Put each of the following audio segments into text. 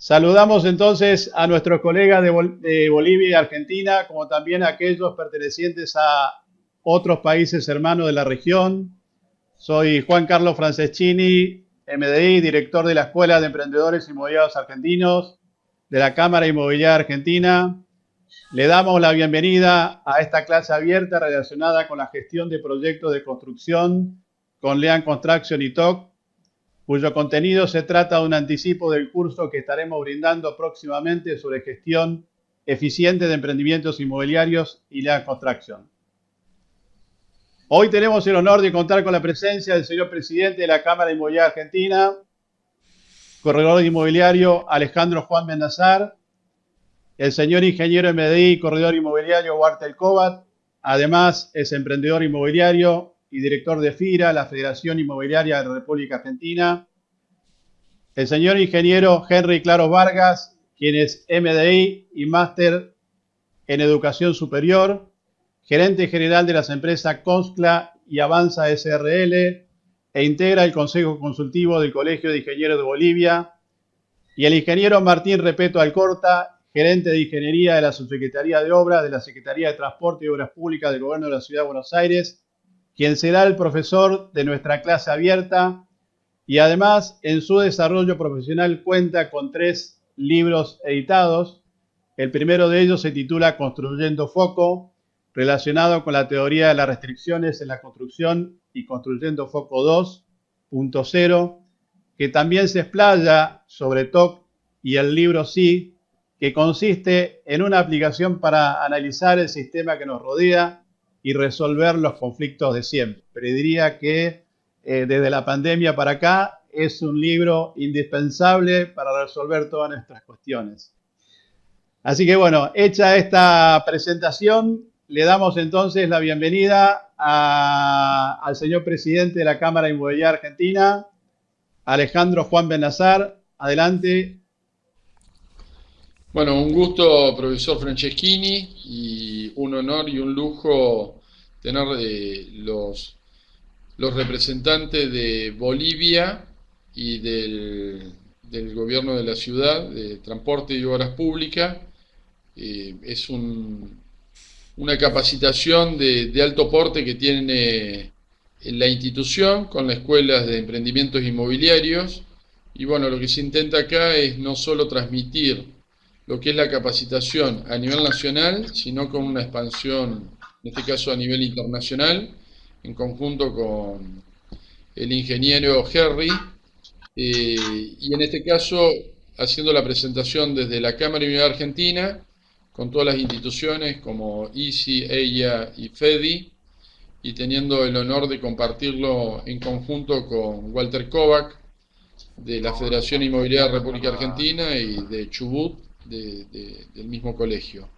Saludamos entonces a nuestros colegas de Bolivia y Argentina, como también a aquellos pertenecientes a otros países hermanos de la región. Soy Juan Carlos Franceschini, MDI, director de la Escuela de Emprendedores Inmobiliarios Argentinos, de la Cámara Inmobiliaria Argentina. Le damos la bienvenida a esta clase abierta relacionada con la gestión de proyectos de construcción con Lean Construction y TOC, cuyo contenido se trata de un anticipo del curso que estaremos brindando próximamente sobre gestión eficiente de emprendimientos inmobiliarios y Lean Construction. Hoy tenemos el honor de contar con la presencia del señor presidente de la Cámara Inmobiliaria Argentina, corredor inmobiliario Alejandro Juan Bennazar, el señor ingeniero MDI, corredor inmobiliario Walter Kovac, además es emprendedor inmobiliario y director de FIRA, la Federación Inmobiliaria de la República Argentina, el señor ingeniero Henry Claros Vargas, quien es MDI y máster en educación superior, gerente general de las empresas Conscla y Avanza SRL, e integra el Consejo Consultivo del Colegio de Ingenieros de Bolivia, y el ingeniero Martín Repeto Alcorta, gerente de Ingeniería de la Subsecretaría de Obras de la Secretaría de Transporte y Obras Públicas del Gobierno de la Ciudad de Buenos Aires, quien será el profesor de nuestra clase abierta, y además en su desarrollo profesional cuenta con 3 libros editados. El primero de ellos se titula Construyendo Foco, relacionado con la teoría de las restricciones en la construcción, y Construyendo Foco 2.0, que también se explaya sobre TOC, y el libro Sí, que consiste en una aplicación para analizar el sistema que nos rodea y resolver los conflictos de siempre. Pero diría que desde la pandemia para acá es un libro indispensable para resolver todas nuestras cuestiones. Así que bueno, hecha esta presentación, le damos entonces la bienvenida al señor presidente de la Cámara Inmobiliaria Argentina, Alejandro Juan Bennazar. Adelante. Bueno, un gusto, profesor Franceschini, y un honor y un lujo tener los representantes de Bolivia y del gobierno de la ciudad, de Transporte y Obras Públicas. Es una capacitación de alto porte que tiene la institución con las escuelas de emprendimientos inmobiliarios. Y bueno, lo que se intenta acá es no solo transmitir lo que es la capacitación a nivel nacional, sino con una expansión, en este caso a nivel internacional, en conjunto con el ingeniero Henry, y en este caso haciendo la presentación desde la Cámara Inmobiliaria Argentina, con todas las instituciones como ICI, EIA y FEDI, y teniendo el honor de compartirlo en conjunto con Walter Kovac, de la Federación Inmobiliaria de la República Argentina, y de Chubut, del mismo colegio.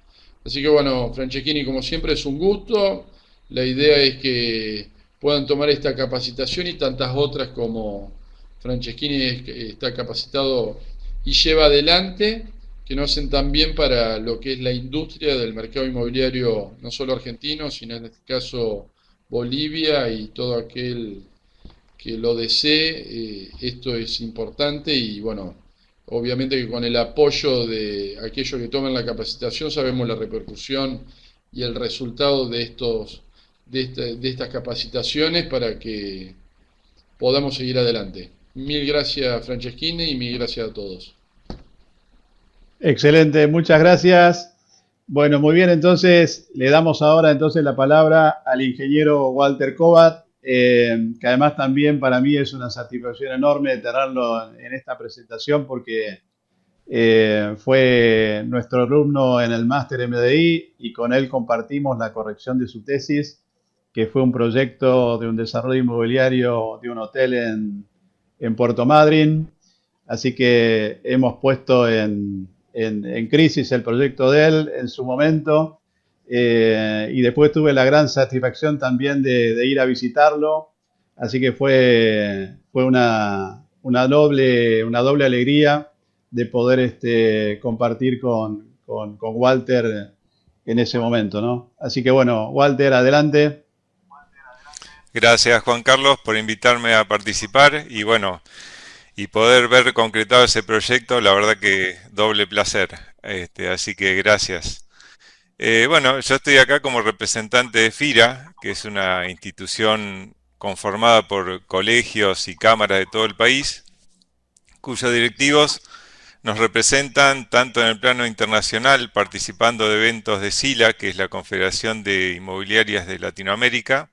Así que bueno, Franceschini, como siempre es un gusto. La idea es que puedan tomar esta capacitación y tantas otras como Franceschini está capacitado y lleva adelante, que nos hacen también para lo que es la industria del mercado inmobiliario, no solo argentino, sino en este caso Bolivia y todo aquel que lo desee. Esto es importante y bueno, obviamente que con el apoyo de aquellos que toman la capacitación sabemos la repercusión y el resultado de estas capacitaciones para que podamos seguir adelante. Mil gracias, Franceschini, y mil gracias a todos. Excelente, muchas gracias. Bueno, muy bien, entonces le damos ahora entonces la palabra al ingeniero Walter Kovac, que además también para mí es una satisfacción enorme tenerlo en esta presentación porque fue nuestro alumno en el máster MDI y con él compartimos la corrección de su tesis, que fue un proyecto de un desarrollo inmobiliario de un hotel en Puerto Madryn. Así que hemos puesto en crisis el proyecto de él en su momento, y después tuve la gran satisfacción también de ir a visitarlo. Así que fue una doble alegría de poder compartir con Walter en ese momento, ¿no? Así que bueno, Walter, adelante. Gracias, Juan Carlos, por invitarme a participar. Y bueno, y poder ver concretado ese proyecto, la verdad que doble placer. Así que gracias. Bueno, yo estoy acá como representante de FIRA, que es una institución conformada por colegios y cámaras de todo el país, cuyos directivos nos representan tanto en el plano internacional, participando de eventos de SILA, que es la Confederación de Inmobiliarias de Latinoamérica,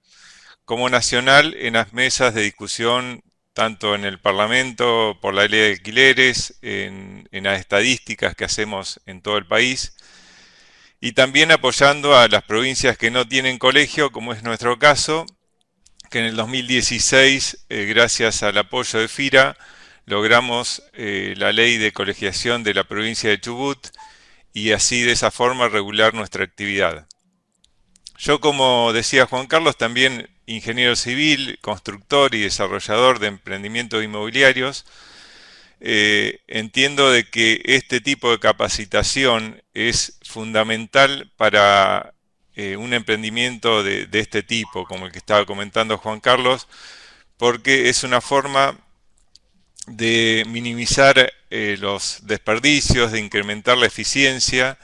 como nacional en las mesas de discusión, tanto en el Parlamento por la ley de alquileres, en las estadísticas que hacemos en todo el país, y también apoyando a las provincias que no tienen colegio, como es nuestro caso, que en el 2016, gracias al apoyo de FIRA, logramos la ley de colegiación de la provincia de Chubut y así de esa forma regular nuestra actividad. Yo, como decía Juan Carlos, también ingeniero civil, constructor y desarrollador de emprendimientos inmobiliarios, entiendo de que este tipo de capacitación es fundamental para un emprendimiento de este tipo, como el que estaba comentando Juan Carlos, porque es una forma de minimizar los desperdicios, de incrementar la eficiencia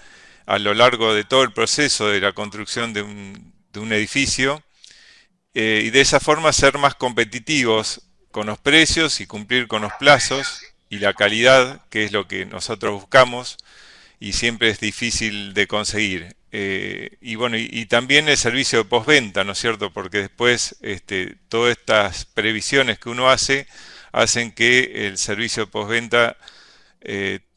a lo largo de todo el proceso de la construcción de un edificio, y de esa forma ser más competitivos con los precios y cumplir con los plazos y la calidad, que es lo que nosotros buscamos y siempre es difícil de conseguir. Y bueno, y también el servicio de postventa, ¿no es cierto? Porque después todas estas previsiones que uno hace hacen que el servicio de postventa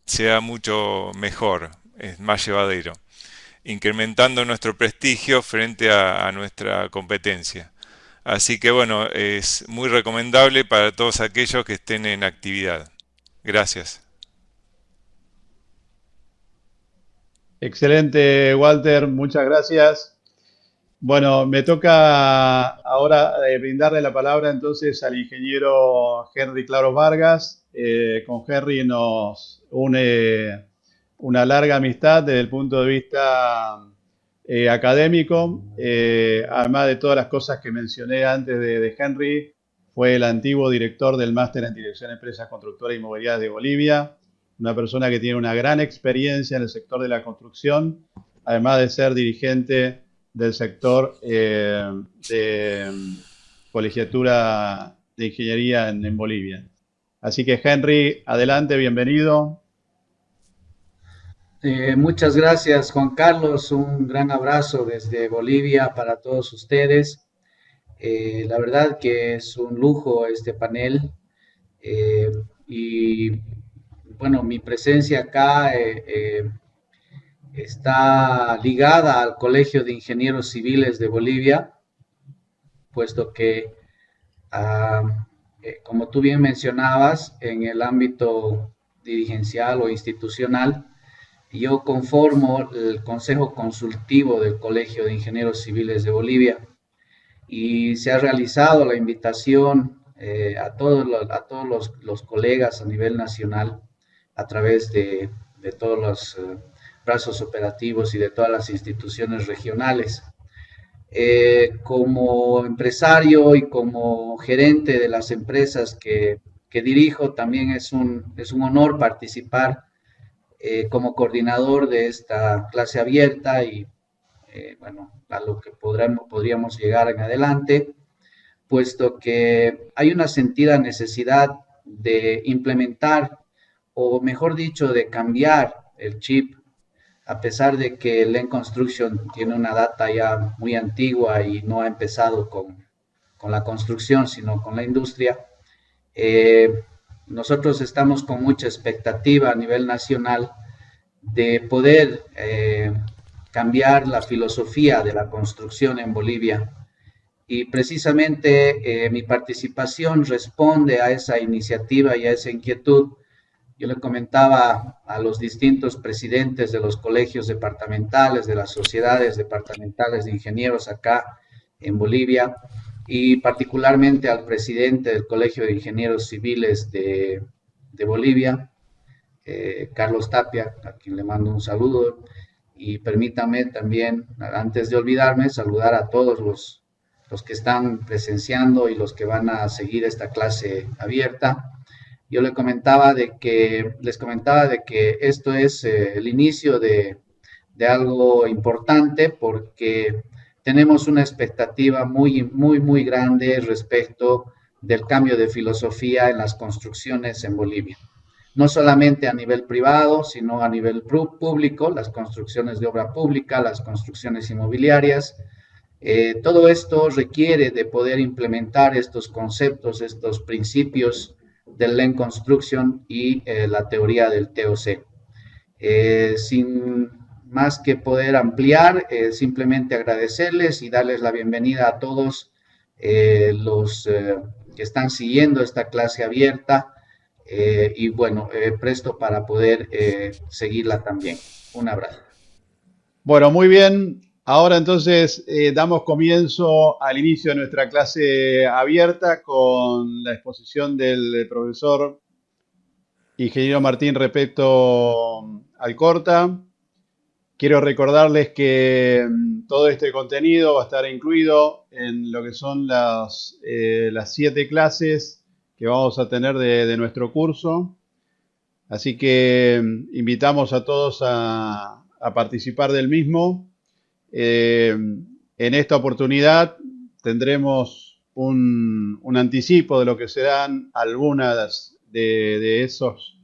sea mucho mejor, es más llevadero, incrementando nuestro prestigio frente a nuestra competencia. Así que bueno, es muy recomendable para todos aquellos que estén en actividad. Gracias. Excelente, Walter, muchas gracias. Bueno, me toca ahora brindarle la palabra entonces al ingeniero Henry Claros Vargas. Con Henry nos une una larga amistad desde el punto de vista académico. Además de todas las cosas que mencioné antes de Henry, fue el antiguo director del Máster en Dirección de Empresas Constructoras e Inmobiliarias de Bolivia, una persona que tiene una gran experiencia en el sector de la construcción, además de ser dirigente del sector de colegiatura de ingeniería en Bolivia. Así que Henry, adelante, bienvenido. Muchas gracias, Juan Carlos. Un gran abrazo desde Bolivia para todos ustedes. La verdad que es un lujo este panel. Y bueno, mi presencia acá está ligada al Colegio de Ingenieros Civiles de Bolivia, puesto que, como tú bien mencionabas, en el ámbito dirigencial o institucional, yo conformo el Consejo Consultivo del Colegio de Ingenieros Civiles de Bolivia y se ha realizado la invitación a todos los colegas a nivel nacional a través de todos los brazos operativos y de todas las instituciones regionales. Como empresario y como gerente de las empresas que dirijo, también es un honor participar como coordinador de esta clase abierta y bueno, a lo que podríamos llegar en adelante, puesto que hay una sentida necesidad de implementar, o mejor dicho, de cambiar el chip, a pesar de que Land Construction tiene una data ya muy antigua y no ha empezado con la construcción, sino con la industria. Nosotros estamos con mucha expectativa a nivel nacional de poder cambiar la filosofía de la construcción en Bolivia. Y precisamente mi participación responde a esa iniciativa y a esa inquietud. Yo le comentaba a los distintos presidentes de los colegios departamentales, de las sociedades departamentales de ingenieros acá en Bolivia, y particularmente al presidente del Colegio de Ingenieros Civiles de Bolivia, Carlos Tapia, a quien le mando un saludo, y permítame también, antes de olvidarme, saludar a todos los que están presenciando y los que van a seguir esta clase abierta. yo les comentaba de que esto es el inicio de algo importante porque tenemos una expectativa muy grande respecto del cambio de filosofía en las construcciones en Bolivia. No solamente a nivel privado, sino a nivel público, las construcciones de obra pública, las construcciones inmobiliarias. Todo esto requiere de poder implementar estos conceptos, estos principios del Lean Construction y la teoría del TOC. Sin más que poder ampliar, simplemente agradecerles y darles la bienvenida a todos los que están siguiendo esta clase abierta y bueno, presto para poder seguirla también. Un abrazo. Bueno, muy bien. Ahora entonces damos comienzo al inicio de nuestra clase abierta con la exposición del profesor ingeniero Martín Repeto Alcorta. Quiero recordarles que todo este contenido va a estar incluido en lo que son las 7 clases que vamos a tener de nuestro curso. Así que invitamos a todos a participar del mismo. En esta oportunidad tendremos un anticipo de lo que serán algunas de esos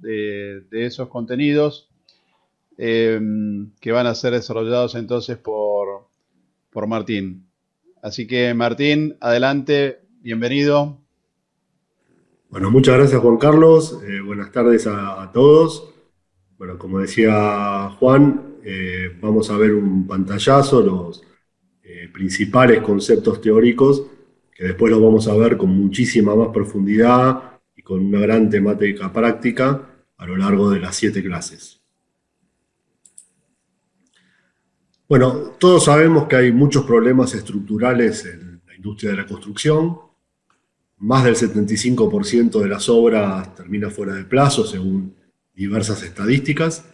contenidos que van a ser desarrollados entonces por Martín. Así que Martín, adelante, bienvenido. Bueno, muchas gracias Juan Carlos, buenas tardes a todos. Bueno, como decía Juan, vamos a ver un pantallazo, los principales conceptos teóricos, que después los vamos a ver con muchísima más profundidad y con una gran temática práctica a lo largo de las 7 clases. Bueno, todos sabemos que hay muchos problemas estructurales en la industria de la construcción. Más del 75% de las obras termina fuera de plazo, según diversas estadísticas.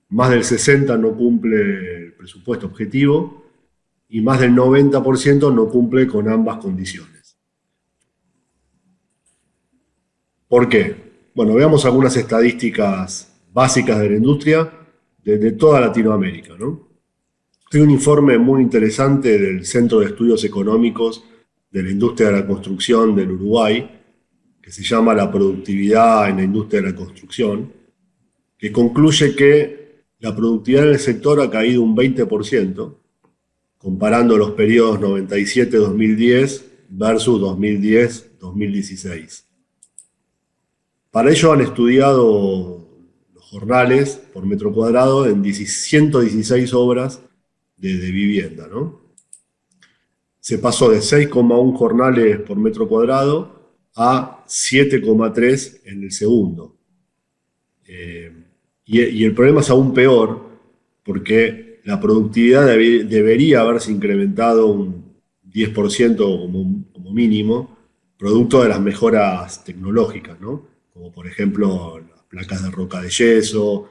Más del 60% no cumple el presupuesto objetivo y más del 90% no cumple con ambas condiciones. ¿Por qué? Bueno, veamos algunas estadísticas básicas de la industria de toda Latinoamérica, ¿no? Hay un informe muy interesante del Centro de Estudios Económicos de la Industria de la Construcción del Uruguay, que se llama La productividad en la industria de la construcción, que concluye que la productividad en el sector ha caído un 20%, comparando los periodos 97-2010 versus 2010-2016. Para ello han estudiado los jornales por metro cuadrado en 116 obras de vivienda, ¿no? Se pasó de 6,1 jornales por metro cuadrado a 7,3 en el segundo. Y el problema es aún peor porque la productividad debería haberse incrementado un 10% como mínimo, producto de las mejoras tecnológicas, ¿no? Como por ejemplo las placas de roca de yeso,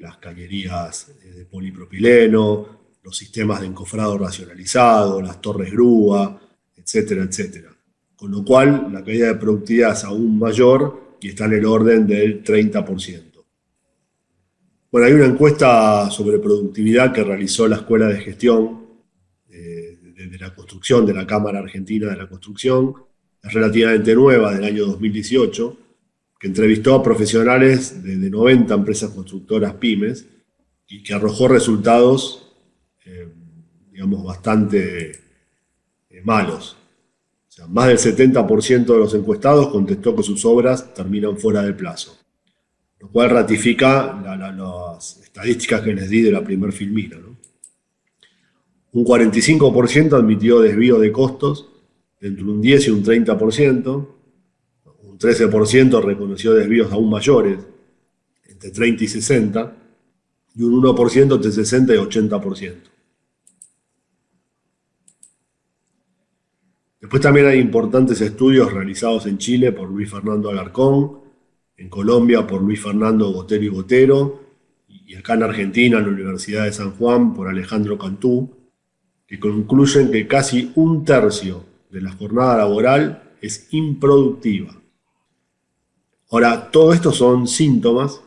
las cañerías de polipropileno, los sistemas de encofrado racionalizado, las torres grúa, etcétera, etcétera. Con lo cual, la caída de productividad es aún mayor y está en el orden del 30%. Bueno, hay una encuesta sobre productividad que realizó la Escuela de Gestión de la Construcción de la Cámara Argentina de la Construcción, es relativamente nueva, del año 2018, que entrevistó a profesionales de 90 empresas constructoras pymes y que arrojó resultados digamos, bastante malos. O sea, más del 70% de los encuestados contestó que sus obras terminan fuera de plazo, lo cual ratifica las estadísticas que les di de la primer filmina, ¿no? Un 45% admitió desvío de costos, entre un 10 y un 30%, un 13% reconoció desvíos aún mayores, entre 30 y 60%, y un 1% entre 60 y 80%. Después también hay importantes estudios realizados en Chile por Luis Fernando Alarcón, en Colombia por Luis Fernando Botero y Botero, y acá en Argentina, en la Universidad de San Juan, por Alejandro Cantú, que concluyen que casi un tercio de la jornada laboral es improductiva. Ahora, todo esto son síntomas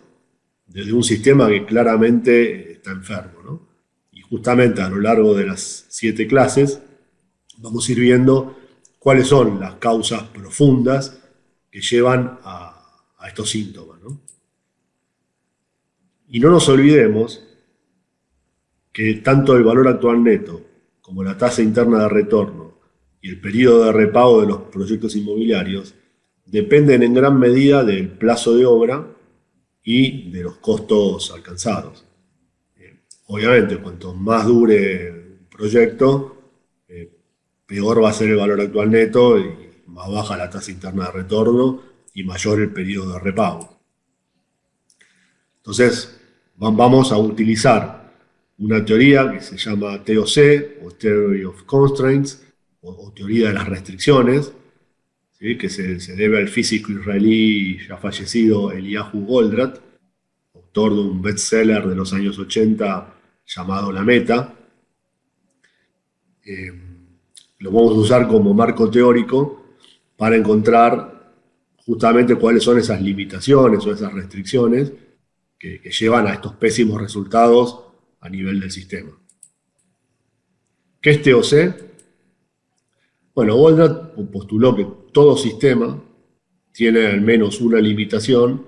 de un sistema que claramente está enfermo, ¿no? Y justamente a lo largo de las 7 clases vamos a ir viendo cuáles son las causas profundas que llevan a estos síntomas, ¿no? Y no nos olvidemos que tanto el valor actual neto como la tasa interna de retorno y el periodo de repago de los proyectos inmobiliarios dependen en gran medida del plazo de obra y de los costos alcanzados. Obviamente, cuanto más dure un proyecto, peor va a ser el valor actual neto y más baja la tasa interna de retorno y mayor el periodo de repago. Entonces, vamos a utilizar una teoría que se llama TOC, o Theory of Constraints, o teoría de las restricciones, ¿sí? Que se debe al físico israelí ya fallecido Eliyahu Goldratt, autor de un bestseller de los años 80 llamado La Meta. Lo vamos a usar como marco teórico para encontrar justamente cuáles son esas limitaciones o esas restricciones que llevan a estos pésimos resultados a nivel del sistema. ¿Qué es TOC? Bueno, Goldratt postuló que todo sistema tiene al menos una limitación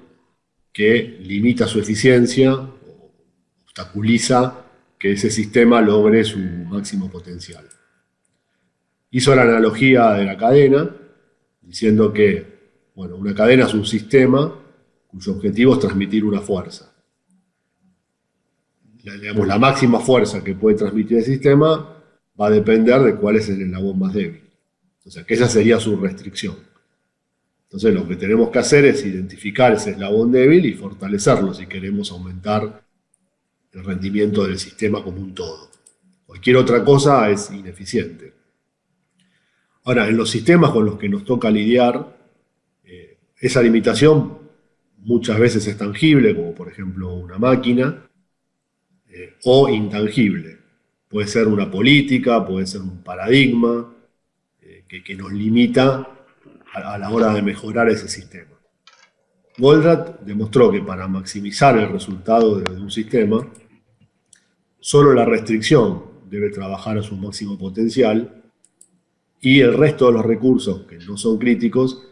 que limita su eficiencia o obstaculiza que ese sistema logre su máximo potencial. Hizo la analogía de la cadena, diciendo que, bueno, una cadena es un sistema cuyo objetivo es transmitir una fuerza. La máxima fuerza que puede transmitir el sistema va a depender de cuál es el eslabón más débil. O sea, que esa sería su restricción. Entonces, lo que tenemos que hacer es identificar ese eslabón débil y fortalecerlo si queremos aumentar el rendimiento del sistema como un todo. Cualquier otra cosa es ineficiente. Ahora, en los sistemas con los que nos toca lidiar, esa limitación muchas veces es tangible, como por ejemplo una máquina, o intangible. Puede ser una política, puede ser un paradigma que nos limita a la hora de mejorar ese sistema. Goldratt demostró que para maximizar el resultado de un sistema, solo la restricción debe trabajar a su máximo potencial y el resto de los recursos que no son críticos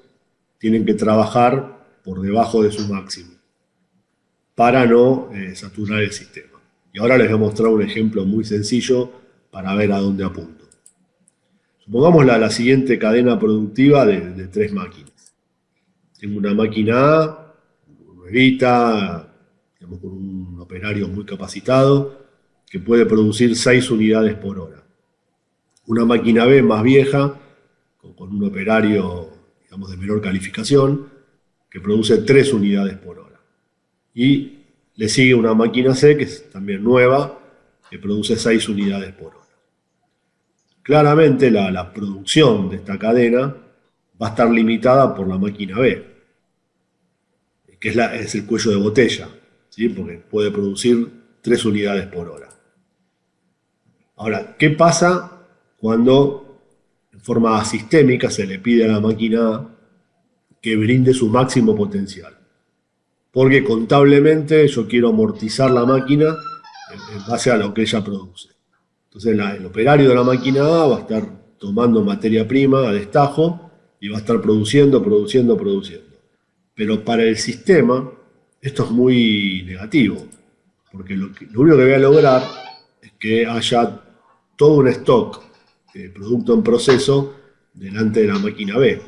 tienen que trabajar por debajo de su máximo para no saturar el sistema. Y ahora les voy a mostrar un ejemplo muy sencillo para ver a dónde apunto. Supongamos la siguiente cadena productiva de 3 máquinas. Tengo una máquina A, nuevita, digamos, con un operario muy capacitado, que puede producir 6 unidades por hora. Una máquina B más vieja, con un operario, digamos, de menor calificación, que produce 3 unidades por hora. Y le sigue una máquina C, que es también nueva, que produce 6 unidades por hora. Claramente la producción de esta cadena va a estar limitada por la máquina B, que es el cuello de botella, ¿sí? Porque puede producir 3 unidades por hora. Ahora, ¿qué pasa cuando en forma sistémica se le pide a la máquina A que brinde su máximo potencial? Porque contablemente yo quiero amortizar la máquina en base a lo que ella produce. Entonces el operario de la máquina A va a estar tomando materia prima a destajo y va a estar produciendo. Pero para el sistema esto es muy negativo, porque lo único que voy a lograr es que haya todo un stock de producto en proceso delante de la máquina B,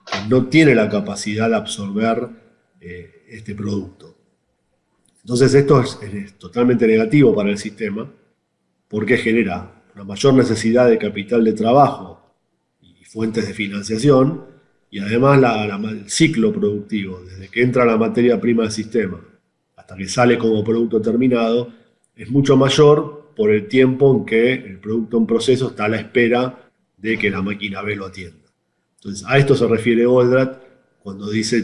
que no tiene la capacidad de absorber este producto. Entonces esto es totalmente negativo para el sistema porque genera una mayor necesidad de capital de trabajo y fuentes de financiación y además el ciclo productivo, desde que entra la materia prima del sistema hasta que sale como producto terminado, es mucho mayor por el tiempo en que el producto en proceso está a la espera de que la máquina B lo atienda. Entonces a esto se refiere Goldratt cuando dice,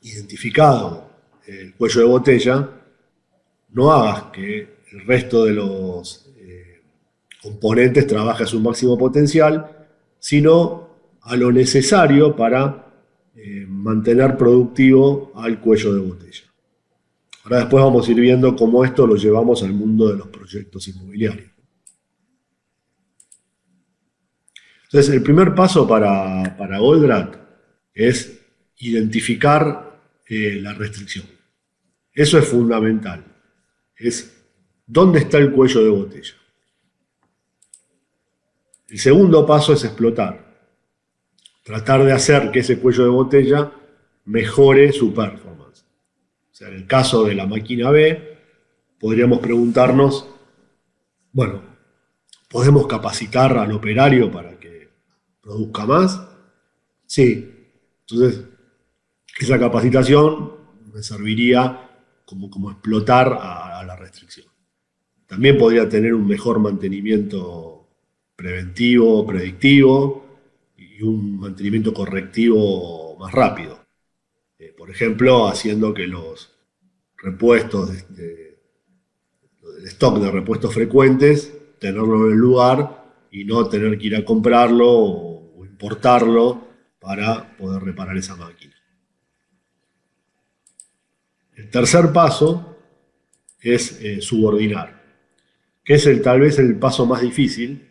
identificado el cuello de botella, no hagas que el resto de los componentes trabaje a su máximo potencial, sino a lo necesario para mantener productivo al cuello de botella. Ahora después vamos a ir viendo cómo esto lo llevamos al mundo de los proyectos inmobiliarios. Entonces, el primer paso para Goldratt es identificar la restricción. Eso es fundamental. Es dónde está el cuello de botella. El segundo paso es explotar. Tratar de hacer que ese cuello de botella mejore su performance. O sea, en el caso de la máquina B, podríamos preguntarnos, bueno, ¿podemos capacitar al operario para que produzca más? Sí. Entonces, esa capacitación me serviría como explotar a la restricción. También podría tener un mejor mantenimiento preventivo, predictivo y un mantenimiento correctivo más rápido. Por ejemplo, haciendo que los repuestos el stock de repuestos frecuentes, tenerlo en el lugar y no tener que ir a comprarlo o importarlo para poder reparar esa máquina. El tercer paso es subordinar, que es tal vez el paso más difícil,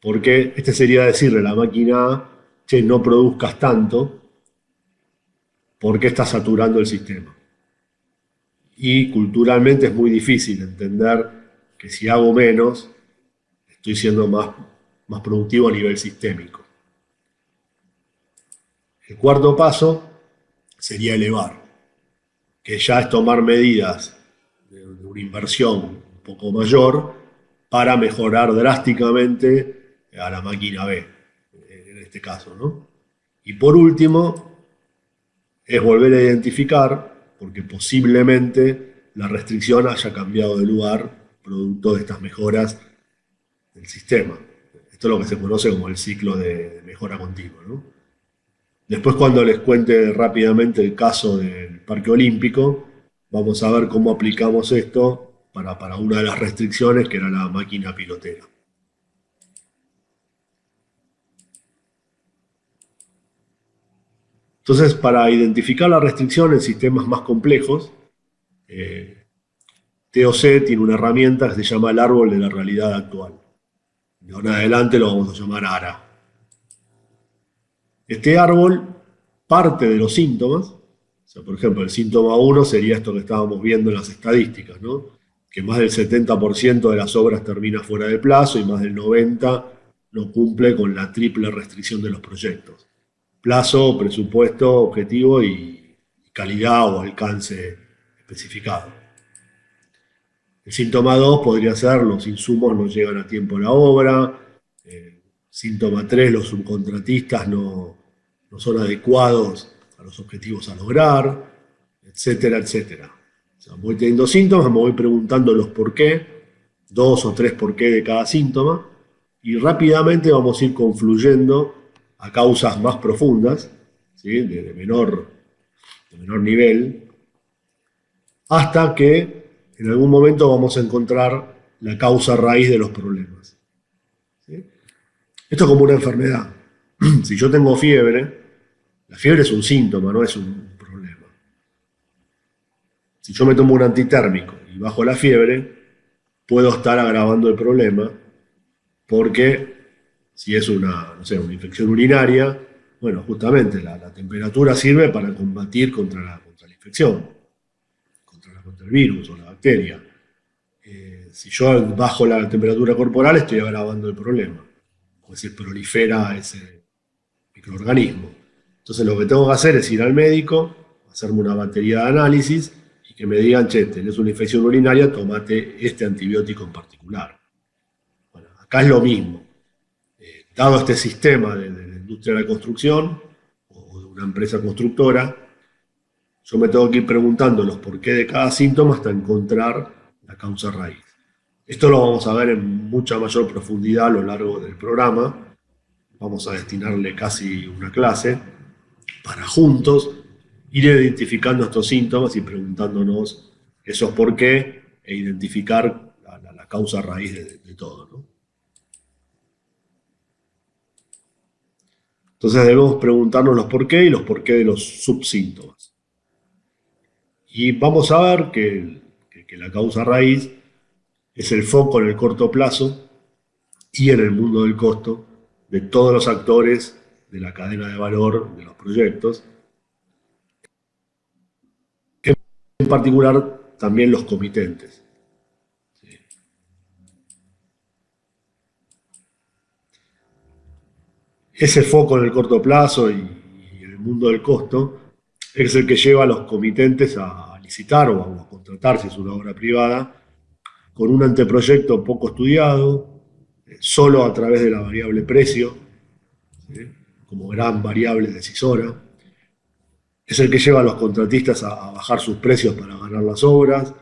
porque este sería decirle a la máquina A, che, no produzcas tanto, porque estás saturando el sistema. Y culturalmente es muy difícil entender que si hago menos, estoy siendo más productivo a nivel sistémico. El cuarto paso sería elevar, que ya es tomar medidas de una inversión un poco mayor para mejorar drásticamente a la máquina B, en este caso, ¿no? Y por último, es volver a identificar, porque posiblemente la restricción haya cambiado de lugar producto de estas mejoras del sistema. Esto es lo que se conoce como el ciclo de mejora continua, ¿no? Después, cuando les cuente rápidamente el caso del Parque Olímpico, vamos a ver cómo aplicamos esto para una de las restricciones, que era la máquina pilotera. Entonces, para identificar la restricción en sistemas más complejos, TOC tiene una herramienta que se llama el árbol de la realidad actual. De ahora en adelante lo vamos a llamar ARA. Este árbol parte de los síntomas. O sea, por ejemplo, el síntoma 1 sería esto que estábamos viendo en las estadísticas, ¿no? Que más del 70% de las obras termina fuera de plazo y más del 90% no cumple con la triple restricción de los proyectos. Plazo, presupuesto, objetivo y calidad o alcance especificado. El síntoma 2 podría ser los insumos no llegan a tiempo a la obra. Síntoma 3, los subcontratistas no son adecuados a los objetivos a lograr, etcétera, etcétera. O sea, voy teniendo síntomas, me voy preguntando los por qué, 2 o 3 por qué de cada síntoma, y rápidamente vamos a ir confluyendo a causas más profundas, ¿sí? de menor nivel, hasta que en algún momento vamos a encontrar la causa raíz de los problemas. ¿Sí? Esto es como una enfermedad. Si yo tengo fiebre, la fiebre es un síntoma, no es un problema. Si yo me tomo un antitérmico y bajo la fiebre, puedo estar agravando el problema, porque si es una infección urinaria, bueno, justamente la temperatura sirve para combatir contra la infección, contra el virus o la bacteria. Si yo bajo la temperatura corporal, estoy agravando el problema, pues se prolifera ese microorganismo. Entonces lo que tengo que hacer es ir al médico, hacerme una batería de análisis y que me digan, che, tenés una infección urinaria, tomate este antibiótico en particular. Bueno, acá es lo mismo. Dado este sistema de la industria de la construcción o de una empresa constructora, yo me tengo que ir preguntando los por qué de cada síntoma hasta encontrar la causa raíz. Esto lo vamos a ver en mucha mayor profundidad a lo largo del programa. Vamos a destinarle casi una clase para juntos ir identificando estos síntomas y preguntándonos esos por qué e identificar la causa raíz de todo, ¿no? Entonces debemos preguntarnos los por qué y los por qué de los subsíntomas. Y vamos a ver que la causa raíz es el foco en el corto plazo y en el mundo del costo de todos los actores de la cadena de valor de los proyectos, en particular también los comitentes. Ese foco en el corto plazo y en el mundo del costo es el que lleva a los comitentes a licitar o a contratar, si es una obra privada, con un anteproyecto poco estudiado, solo a través de la variable precio, ¿sí?, como gran variable decisora. Es el que lleva a los contratistas a bajar sus precios para ganar las obras,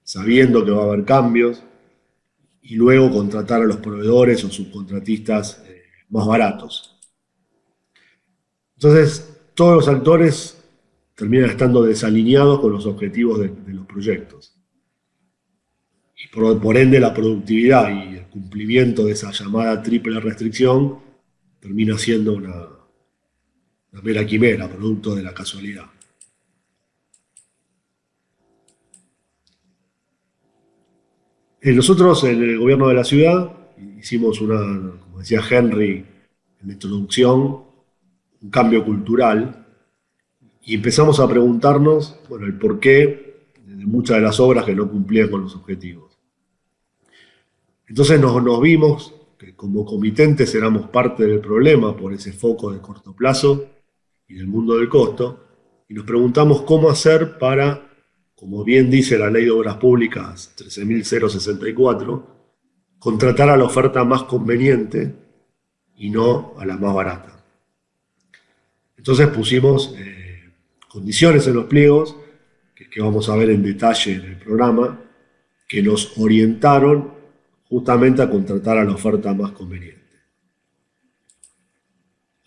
sabiendo que va a haber cambios, y luego contratar a los proveedores o subcontratistas más baratos. Entonces, todos los actores terminan estando desalineados con los objetivos de los proyectos. Y por ende, la productividad y el cumplimiento de esa llamada triple restricción termina siendo una mera quimera, producto de la casualidad. Nosotros en el gobierno de la ciudad hicimos como decía Henry en la introducción, un cambio cultural y empezamos a preguntarnos, bueno, el porqué de muchas de las obras que no cumplían con los objetivos. Entonces nos vimos que como comitentes éramos parte del problema por ese foco de corto plazo y del mundo del costo, y nos preguntamos cómo hacer para, como bien dice la Ley de Obras Públicas 13.064, contratar a la oferta más conveniente y no a la más barata. Entonces pusimos condiciones en los pliegos, que vamos a ver en detalle en el programa, que nos orientaron justamente a contratar a la oferta más conveniente.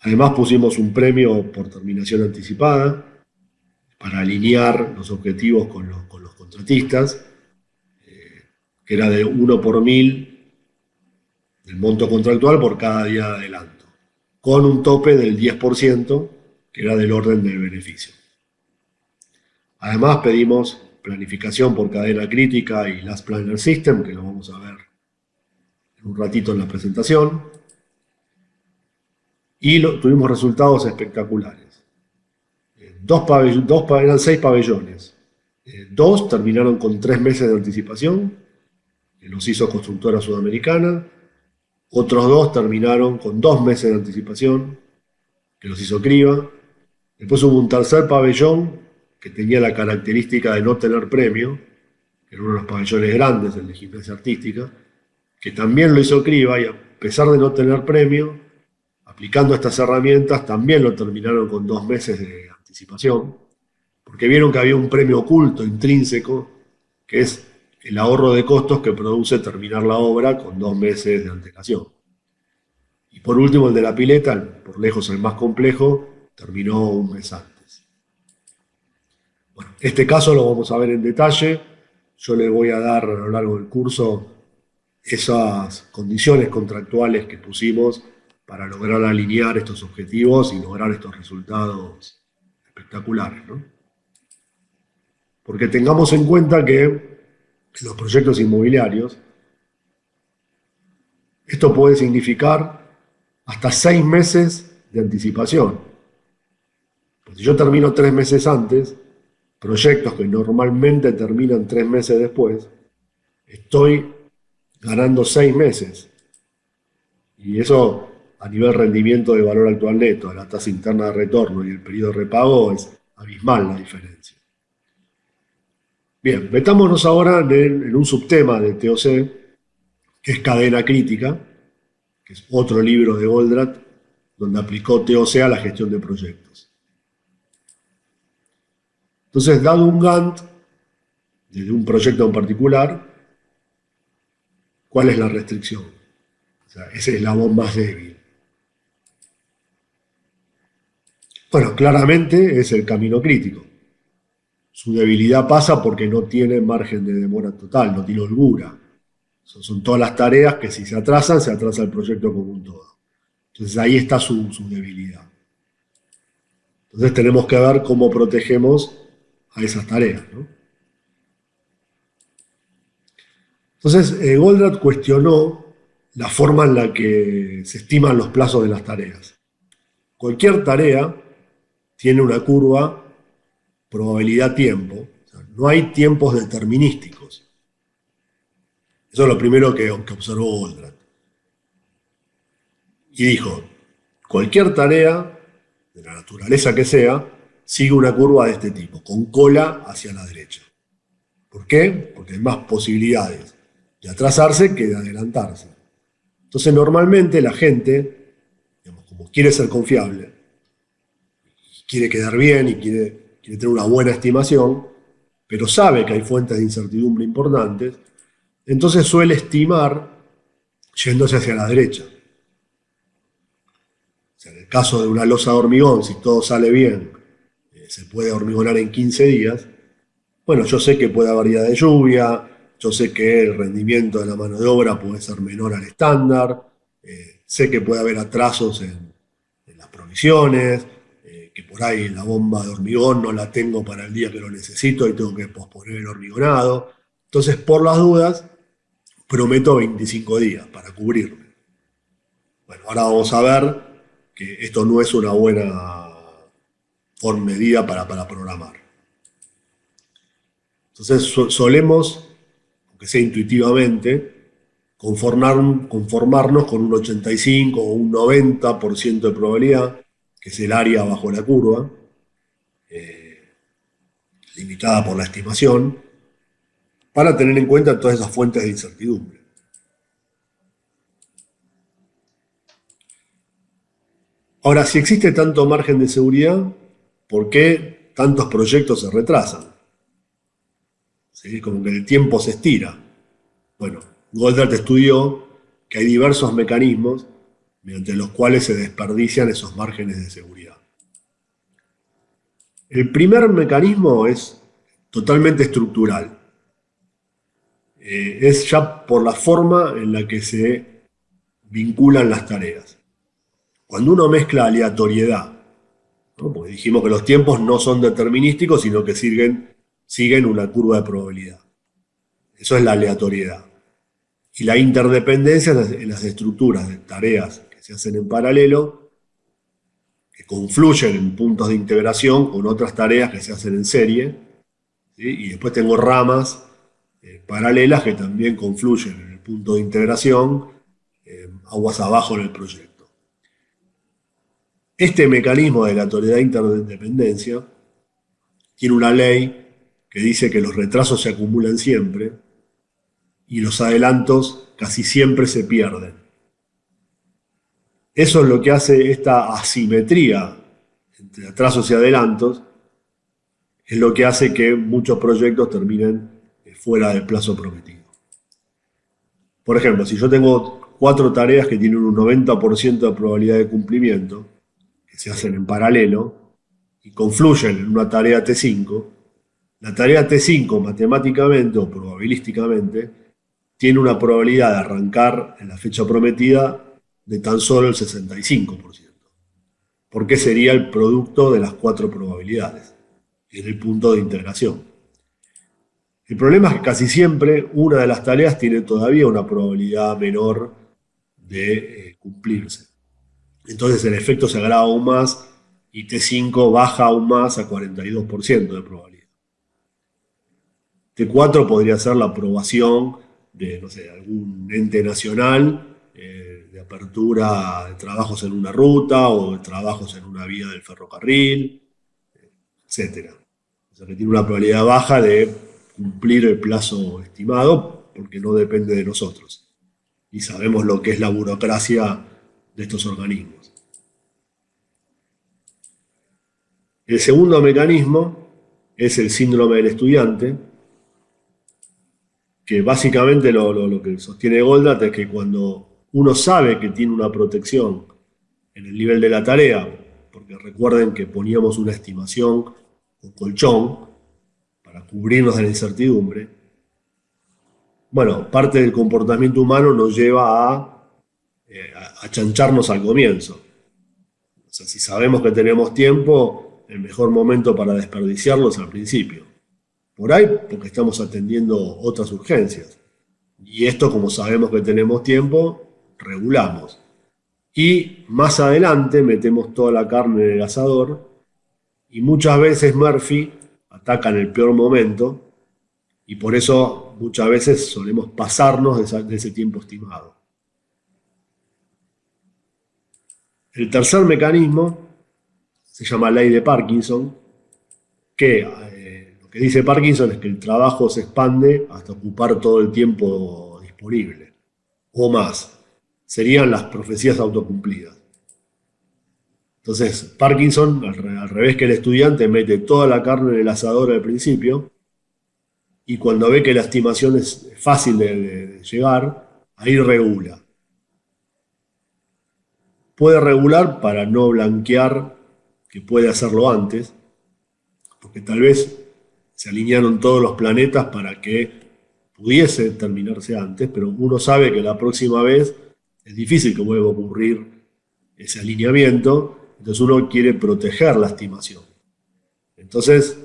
Además pusimos un premio por terminación anticipada para alinear los objetivos con los contratistas, que era de 1 por 1000 del monto contractual por cada día de adelanto, con un tope del 10%, que era del orden del beneficio. Además pedimos planificación por cadena crítica y Last Planner System, que lo vamos a ver en un ratito en la presentación. Y tuvimos resultados espectaculares. Eran 6 pabellones. 2 terminaron con 3 meses de anticipación, que los hizo Constructora Sudamericana. Otros 2 terminaron con 2 meses de anticipación, que los hizo Criba. Después hubo un tercer pabellón que tenía la característica de no tener premio, que era uno de los pabellones grandes, el de gimnasia artística, que también lo hizo Criba, y a pesar de no tener premio, aplicando estas herramientas, también lo terminaron con 2 meses de anticipación, porque vieron que había un premio oculto, intrínseco, que es el ahorro de costos que produce terminar la obra con 2 meses de antelación. Y por último, el de la pileta, por lejos el más complejo, terminó un mes antes. Bueno, este caso lo vamos a ver en detalle. Yo le voy a dar a lo largo del curso esas condiciones contractuales que pusimos para lograr alinear estos objetivos y lograr estos resultados espectaculares, ¿no? Porque tengamos en cuenta que en los proyectos inmobiliarios esto puede significar hasta 6 meses de anticipación. Pues si yo termino 3 meses antes, proyectos que normalmente terminan 3 meses después, estoy ganando 6 meses. Y eso, a nivel rendimiento de valor actual neto, la tasa interna de retorno y el periodo de repago, es abismal la diferencia. Bien, metámonos ahora en un subtema de TOC, que es cadena crítica, que es otro libro de Goldratt, donde aplicó TOC a la gestión de proyectos. Entonces, dado un Gantt, desde un proyecto en particular, ¿cuál es la restricción? O sea, ese eslabón más débil. Bueno, claramente es el camino crítico. Su debilidad pasa porque no tiene margen de demora total, no tiene holgura. Son todas las tareas que si se atrasa el proyecto como un todo. Entonces ahí está su debilidad. Entonces tenemos que ver cómo protegemos a esas tareas, ¿no? Entonces Goldratt cuestionó la forma en la que se estiman los plazos de las tareas. Cualquier tarea tiene una curva probabilidad-tiempo. O sea, no hay tiempos determinísticos. Eso es lo primero que observó Goldratt. Y dijo, cualquier tarea, de la naturaleza que sea, sigue una curva de este tipo, con cola hacia la derecha. ¿Por qué? Porque hay más posibilidades de atrasarse que de adelantarse. Entonces, normalmente la gente, digamos, como quiere ser confiable, quiere quedar bien y quiere tener una buena estimación, pero sabe que hay fuentes de incertidumbre importantes, entonces suele estimar yéndose hacia la derecha. O sea, en el caso de una losa de hormigón, si todo sale bien, se puede hormigonar en 15 días. Bueno, yo sé que puede haber día de lluvia, yo sé que el rendimiento de la mano de obra puede ser menor al estándar, sé que puede haber atrasos en las provisiones, que por ahí la bomba de hormigón no la tengo para el día que lo necesito y tengo que posponer el hormigonado. Entonces, por las dudas, prometo 25 días para cubrirme. Bueno, ahora vamos a ver que esto no es una buena medida para programar. Entonces solemos, aunque sea intuitivamente, conformarnos con un 85 o un 90% de probabilidad, que es el área bajo la curva, limitada por la estimación, para tener en cuenta todas esas fuentes de incertidumbre. Ahora, si existe tanto margen de seguridad, ¿por qué tantos proyectos se retrasan? ¿Sí? Como que el tiempo se estira. Bueno, Goldratt estudió que hay diversos mecanismos mediante los cuales se desperdician esos márgenes de seguridad. El primer mecanismo es totalmente estructural. Es ya por la forma en la que se vinculan las tareas. Cuando uno mezcla aleatoriedad, ¿no? Porque dijimos que los tiempos no son determinísticos, sino que siguen una curva de probabilidad. Eso es la aleatoriedad. Y la interdependencia en las estructuras de tareas que se hacen en paralelo, que confluyen en puntos de integración con otras tareas que se hacen en serie, ¿sí? Y después tengo ramas paralelas que también confluyen en el punto de integración, aguas abajo en el proyecto. Este mecanismo de aleatoriedad e interdependencia tiene una ley que dice que los retrasos se acumulan siempre y los adelantos casi siempre se pierden. Eso es lo que hace esta asimetría entre atrasos y adelantos, es lo que hace que muchos proyectos terminen fuera del plazo prometido. Por ejemplo, si yo tengo 4 tareas que tienen un 90% de probabilidad de cumplimiento, que se hacen en paralelo, y confluyen en una tarea T5, la tarea T5 matemáticamente o probabilísticamente tiene una probabilidad de arrancar en la fecha prometida de tan solo el 65%, porque sería el producto de las 4 probabilidades en el punto de integración. El problema es que casi siempre una de las tareas tiene todavía una probabilidad menor de cumplirse. Entonces el efecto se agrava aún más y T5 baja aún más a 42% de probabilidad. T4 podría ser la aprobación de, no sé, algún ente nacional, de apertura de trabajos en una ruta o de trabajos en una vía del ferrocarril, etc. O sea que tiene una probabilidad baja de cumplir el plazo estimado porque no depende de nosotros. Y sabemos lo que es la burocracia de estos organismos. El segundo mecanismo es el síndrome del estudiante, que básicamente lo que sostiene Goldratt es que cuando uno sabe que tiene una protección en el nivel de la tarea, porque recuerden que poníamos una estimación con colchón para cubrirnos de la incertidumbre, bueno, parte del comportamiento humano nos lleva a achancharnos al comienzo. O sea, si sabemos que tenemos tiempo, el mejor momento para desperdiciarlo es al principio. Por ahí, porque estamos atendiendo otras urgencias. Y esto, como sabemos que tenemos tiempo, regulamos. Y más adelante metemos toda la carne en el asador y muchas veces Murphy ataca en el peor momento y por eso muchas veces solemos pasarnos de ese tiempo estimado. El tercer mecanismo se llama ley de Parkinson, que lo que dice Parkinson es que el trabajo se expande hasta ocupar todo el tiempo disponible, o más. Serían las profecías autocumplidas. Entonces, Parkinson, al revés que el estudiante, mete toda la carne en el asador al principio y cuando ve que la estimación es fácil de llegar, ahí regula. Puede regular para no blanquear que puede hacerlo antes, porque tal vez se alinearon todos los planetas para que pudiese terminarse antes, pero uno sabe que la próxima vez es difícil que vuelva a ocurrir ese alineamiento, entonces uno quiere proteger la estimación. Entonces,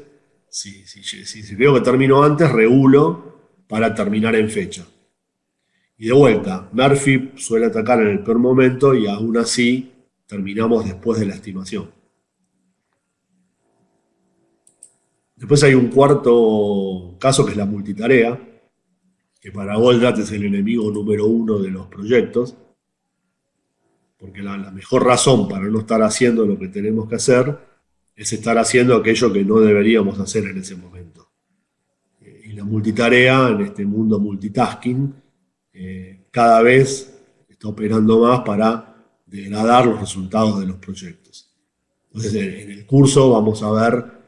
si veo que termino antes, regulo para terminar en fecha. Y de vuelta, Murphy suele atacar en el peor momento y aún así terminamos después de la estimación. Después hay un cuarto caso que es la multitarea, que para Goldratt es el enemigo número uno de los proyectos, porque la mejor razón para no estar haciendo lo que tenemos que hacer es estar haciendo aquello que no deberíamos hacer en ese momento. Y la multitarea en este mundo multitasking cada vez está operando más para degradar los resultados de los proyectos. Entonces, en el curso vamos a ver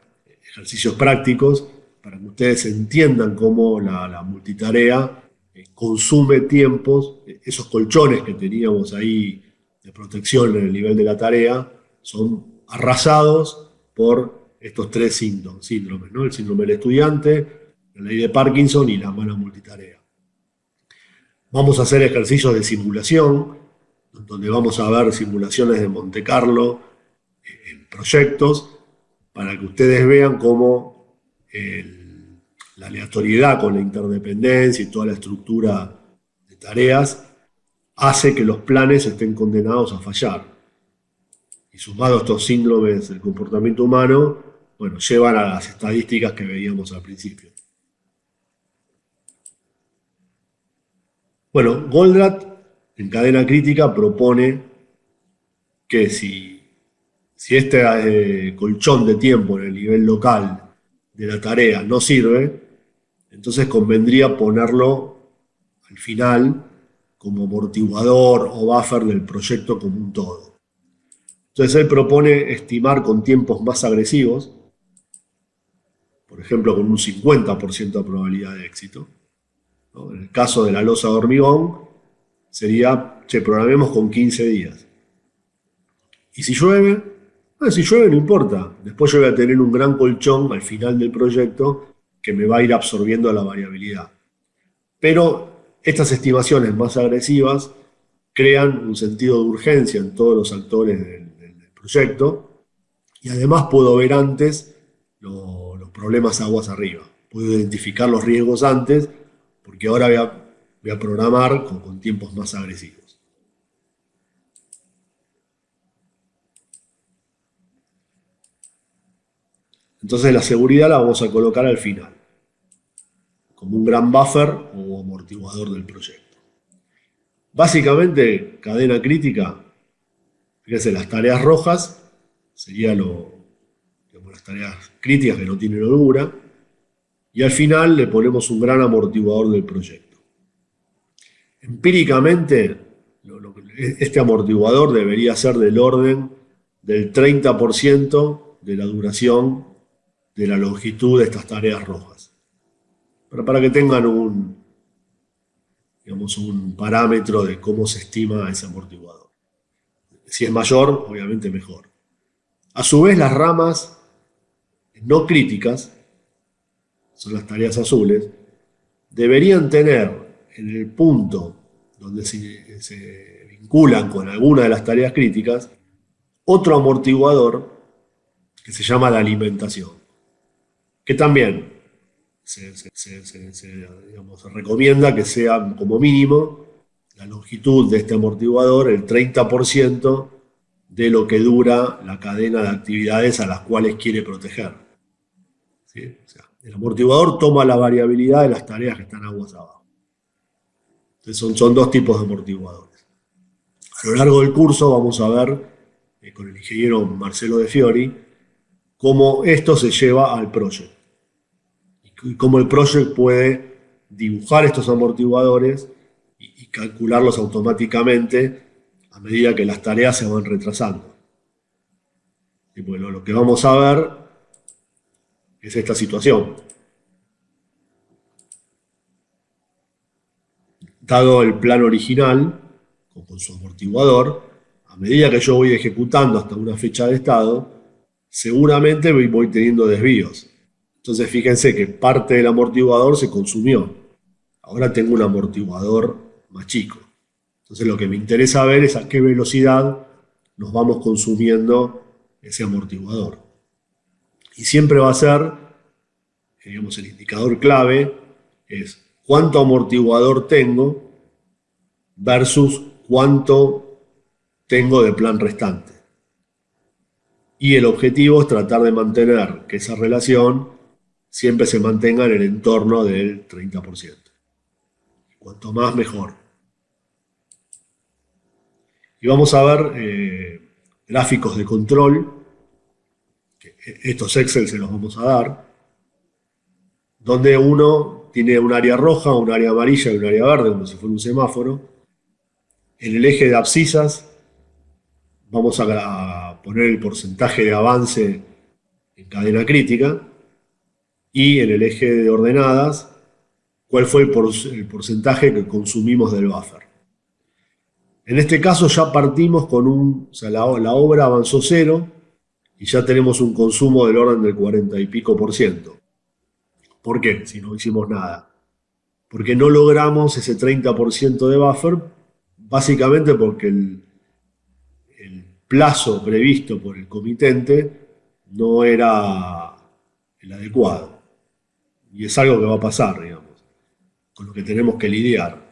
ejercicios prácticos para que ustedes entiendan cómo la multitarea consume tiempos, esos colchones que teníamos ahí de protección en el nivel de la tarea son arrasados por estos tres síndromes, ¿no? El síndrome del estudiante, la ley de Parkinson y la mala multitarea. Vamos a hacer ejercicios de simulación, donde vamos a ver simulaciones de Monte Carlo en proyectos, para que ustedes vean cómo la aleatoriedad con la interdependencia y toda la estructura de tareas hace que los planes estén condenados a fallar. Y sumado a estos síndromes del comportamiento humano, bueno, llevan a las estadísticas que veíamos al principio. Bueno, Goldratt en cadena crítica propone que si este colchón de tiempo en el nivel local de la tarea no sirve, entonces convendría ponerlo al final como amortiguador o buffer del proyecto como un todo. Entonces él propone estimar con tiempos más agresivos, por ejemplo con un 50% de probabilidad de éxito, ¿no? En el caso de la losa de hormigón sería, programemos con 15 días. Y si llueve, no importa, después yo voy a tener un gran colchón al final del proyecto que me va a ir absorbiendo la variabilidad. Pero estas estimaciones más agresivas crean un sentido de urgencia en todos los actores del proyecto y además puedo ver antes los problemas aguas arriba. Puedo identificar los riesgos antes porque ahora voy a programar con tiempos más agresivos. Entonces la seguridad la vamos a colocar al final, como un gran buffer o amortiguador del proyecto. Básicamente, cadena crítica, fíjense, las tareas rojas serían las tareas críticas que no tienen holgura, y al final le ponemos un gran amortiguador del proyecto. Empíricamente, este amortiguador debería ser del orden del 30% de la duración de la longitud de estas tareas rojas. Pero para que tengan un parámetro de cómo se estima ese amortiguador. Si es mayor, obviamente mejor. A su vez, las ramas no críticas, son las tareas azules, deberían tener en el punto donde se vinculan con alguna de las tareas críticas, otro amortiguador que se llama la alimentación, que también digamos, se recomienda que sea como mínimo la longitud de este amortiguador el 30% de lo que dura la cadena de actividades a las cuales quiere proteger. ¿Sí? O sea, el amortiguador toma la variabilidad de las tareas que están aguas abajo. Entonces son dos tipos de amortiguadores. A lo largo del curso vamos a ver con el ingeniero Marcelo De Fiori cómo esto se lleva al project y cómo el project puede dibujar estos amortiguadores y calcularlos automáticamente a medida que las tareas se van retrasando. Y bueno, lo que vamos a ver es esta situación. Dado el plan original, con su amortiguador, a medida que yo voy ejecutando hasta una fecha de estado, seguramente voy teniendo desvíos. Entonces fíjense que parte del amortiguador se consumió. Ahora tengo un amortiguador más chico. Entonces lo que me interesa ver es a qué velocidad nos vamos consumiendo ese amortiguador. Y siempre va a ser, digamos, el indicador clave es cuánto amortiguador tengo versus cuánto tengo de plan restante. Y el objetivo es tratar de mantener que esa relación siempre se mantenga en el entorno del 30%. Cuanto más, mejor. Y vamos a ver gráficos de control. Estos Excel se los vamos a dar. Donde uno tiene un área roja, un área amarilla y un área verde, como si fuera un semáforo. En el eje de abscisas vamos a poner el porcentaje de avance en cadena crítica. Y en el eje de ordenadas, cuál fue el porcentaje que consumimos del buffer. En este caso ya partimos con o sea, la obra avanzó 0 y ya tenemos un consumo del orden del 40 y pico %. ¿Por qué? Si no hicimos nada. Porque no logramos ese 30% de buffer, básicamente porque el plazo previsto por el comitente no era el adecuado. Y es algo que va a pasar, digamos, con lo que tenemos que lidiar.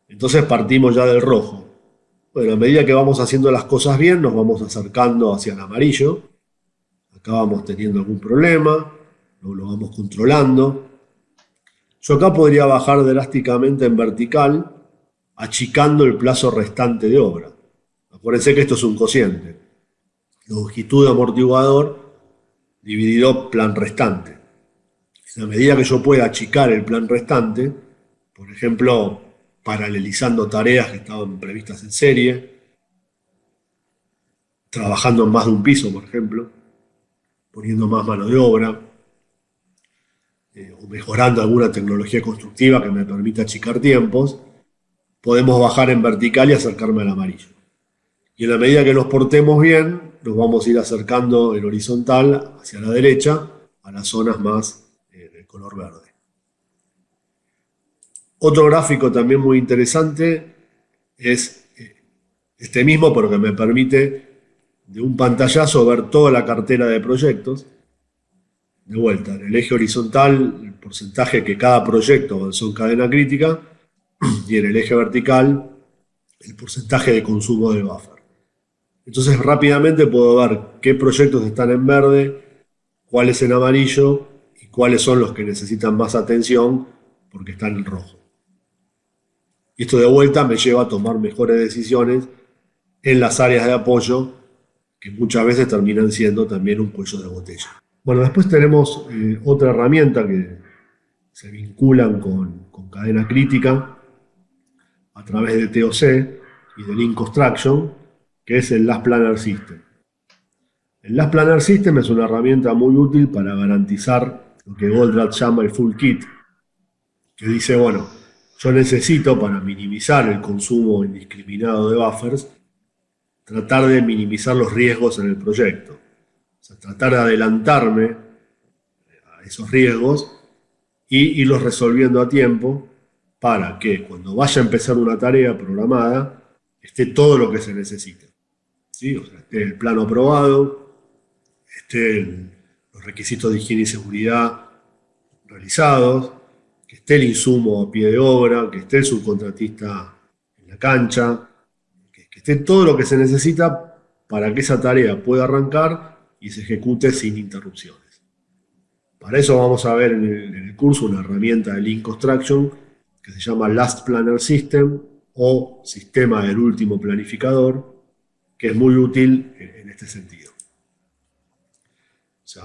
Entonces partimos ya del rojo. Bueno, a medida que vamos haciendo las cosas bien, nos vamos acercando hacia el amarillo. Acá vamos teniendo algún problema, lo vamos controlando. Yo acá podría bajar drásticamente en vertical, achicando el plazo restante de obra. Acuérdense que esto es un cociente. Longitud de amortiguador dividido plan restante. En la medida que yo pueda achicar el plan restante, por ejemplo, paralelizando tareas que estaban previstas en serie, trabajando en más de un piso, por ejemplo, poniendo más mano de obra, o mejorando alguna tecnología constructiva que me permita achicar tiempos, podemos bajar en vertical y acercarme al amarillo. Y en la medida que nos portemos bien, nos vamos a ir acercando en horizontal hacia la derecha a las zonas más de color verde. Otro gráfico también muy interesante es este mismo, pero que me permite de un pantallazo ver toda la cartera de proyectos. De vuelta, en el eje horizontal, el porcentaje que cada proyecto avanzó en cadena crítica, y en el eje vertical, el porcentaje de consumo del buffer. Entonces rápidamente puedo ver qué proyectos están en verde, cuáles en amarillo y cuáles son los que necesitan más atención porque están en rojo. Y esto de vuelta me lleva a tomar mejores decisiones en las áreas de apoyo que muchas veces terminan siendo también un cuello de botella. Bueno, después tenemos otra herramienta que se vinculan con cadena crítica a través de TOC y de Lean Construction, que es el Last Planner System. El Last Planner System es una herramienta muy útil para garantizar lo que Goldratt llama el full kit, que dice, bueno, yo necesito para minimizar el consumo indiscriminado de buffers, tratar de minimizar los riesgos en el proyecto. O sea, tratar de adelantarme a esos riesgos y irlos resolviendo a tiempo para que cuando vaya a empezar una tarea programada esté todo lo que se necesita. ¿Sí? O sea, esté el plano aprobado, estén los requisitos de higiene y seguridad realizados, que esté el insumo a pie de obra, que esté el subcontratista en la cancha, que esté todo lo que se necesita para que esa tarea pueda arrancar y se ejecute sin interrupciones. Para eso vamos a ver en el curso una herramienta de Lean Construction que se llama Last Planner System o Sistema del Último Planificador, que es muy útil en este sentido. O sea,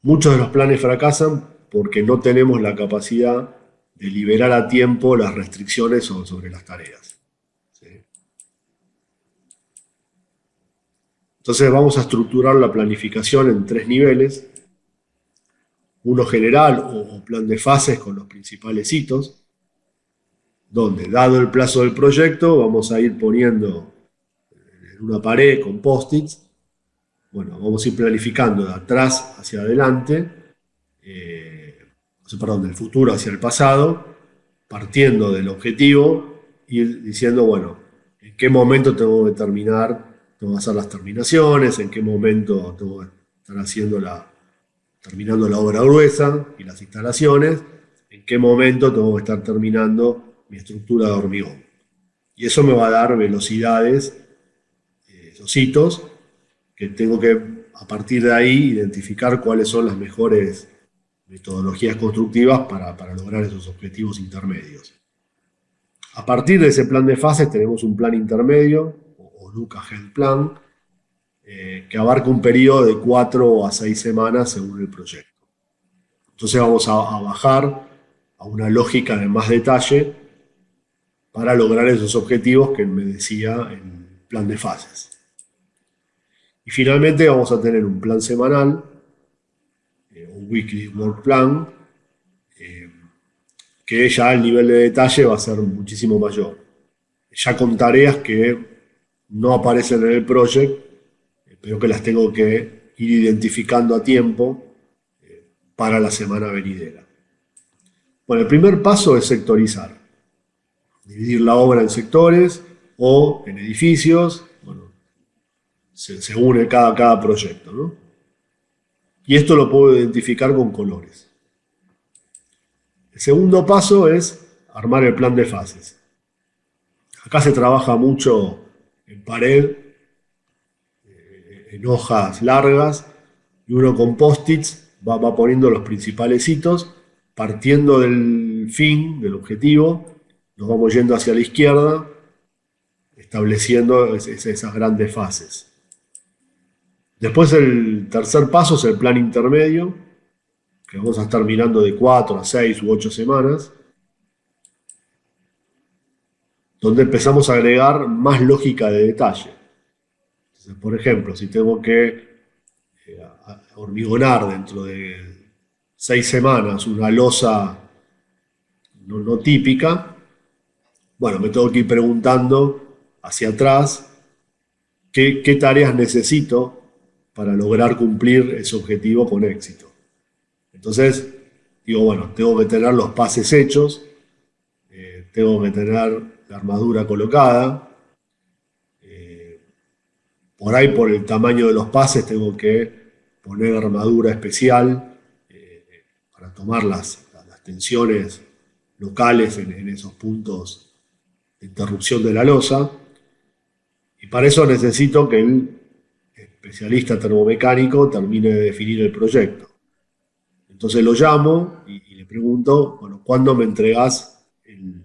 muchos de los planes fracasan porque no tenemos la capacidad de liberar a tiempo las restricciones sobre las tareas. ¿Sí? Entonces vamos a estructurar la planificación en 3 niveles. Uno general o plan de fases con los principales hitos, donde dado el plazo del proyecto vamos a ir poniendo en una pared con post-its, bueno, vamos a ir planificando de atrás hacia adelante, del futuro hacia el pasado, partiendo del objetivo y ir diciendo, bueno, en qué momento tengo que terminar, tengo que hacer las terminaciones, en qué momento tengo que estar terminando la obra gruesa y las instalaciones, en qué momento tengo que estar terminando mi estructura de hormigón. Y eso me va a dar velocidades, esos hitos, que tengo que, a partir de ahí, identificar cuáles son las mejores metodologías constructivas para lograr esos objetivos intermedios. A partir de ese plan de fases tenemos un plan intermedio, o Luca Health Plan, que abarca un periodo de 4 a 6 semanas según el proyecto. Entonces vamos a bajar a una lógica de más detalle para lograr esos objetivos que me decía el plan de fases. Y finalmente vamos a tener un plan semanal, un Weekly Work Plan, que ya el nivel de detalle va a ser muchísimo mayor. Ya con tareas que no aparecen en el project, pero que las tengo que ir identificando a tiempo para la semana venidera. Bueno, el primer paso es sectorizar. Dividir la obra en sectores o en edificios. Bueno, se une cada proyecto, ¿no? Y esto lo puedo identificar con colores. El segundo paso es armar el plan de fases. Acá se trabaja mucho en pared, en hojas largas, y uno con post-its va poniendo los principales hitos, partiendo del fin, del objetivo, nos vamos yendo hacia la izquierda, estableciendo esas grandes fases. Después el tercer paso es el plan intermedio, que vamos a estar mirando de 4 a 6 u 8 semanas, donde empezamos a agregar más lógica de detalle. Entonces, por ejemplo, si tengo que hormigonar dentro de 6 semanas una losa no típica, bueno, me tengo que ir preguntando hacia atrás qué tareas necesito para lograr cumplir ese objetivo con éxito. Entonces, digo, bueno, tengo que tener los pases hechos, tengo que tener la armadura colocada, por ahí por el tamaño de los pases tengo que poner armadura especial para tomar las tensiones locales en esos puntos de interrupción de la losa, y para eso necesito que el especialista termomecánico termine de definir el proyecto. Entonces lo llamo y le pregunto, bueno, ¿cuándo me entregás el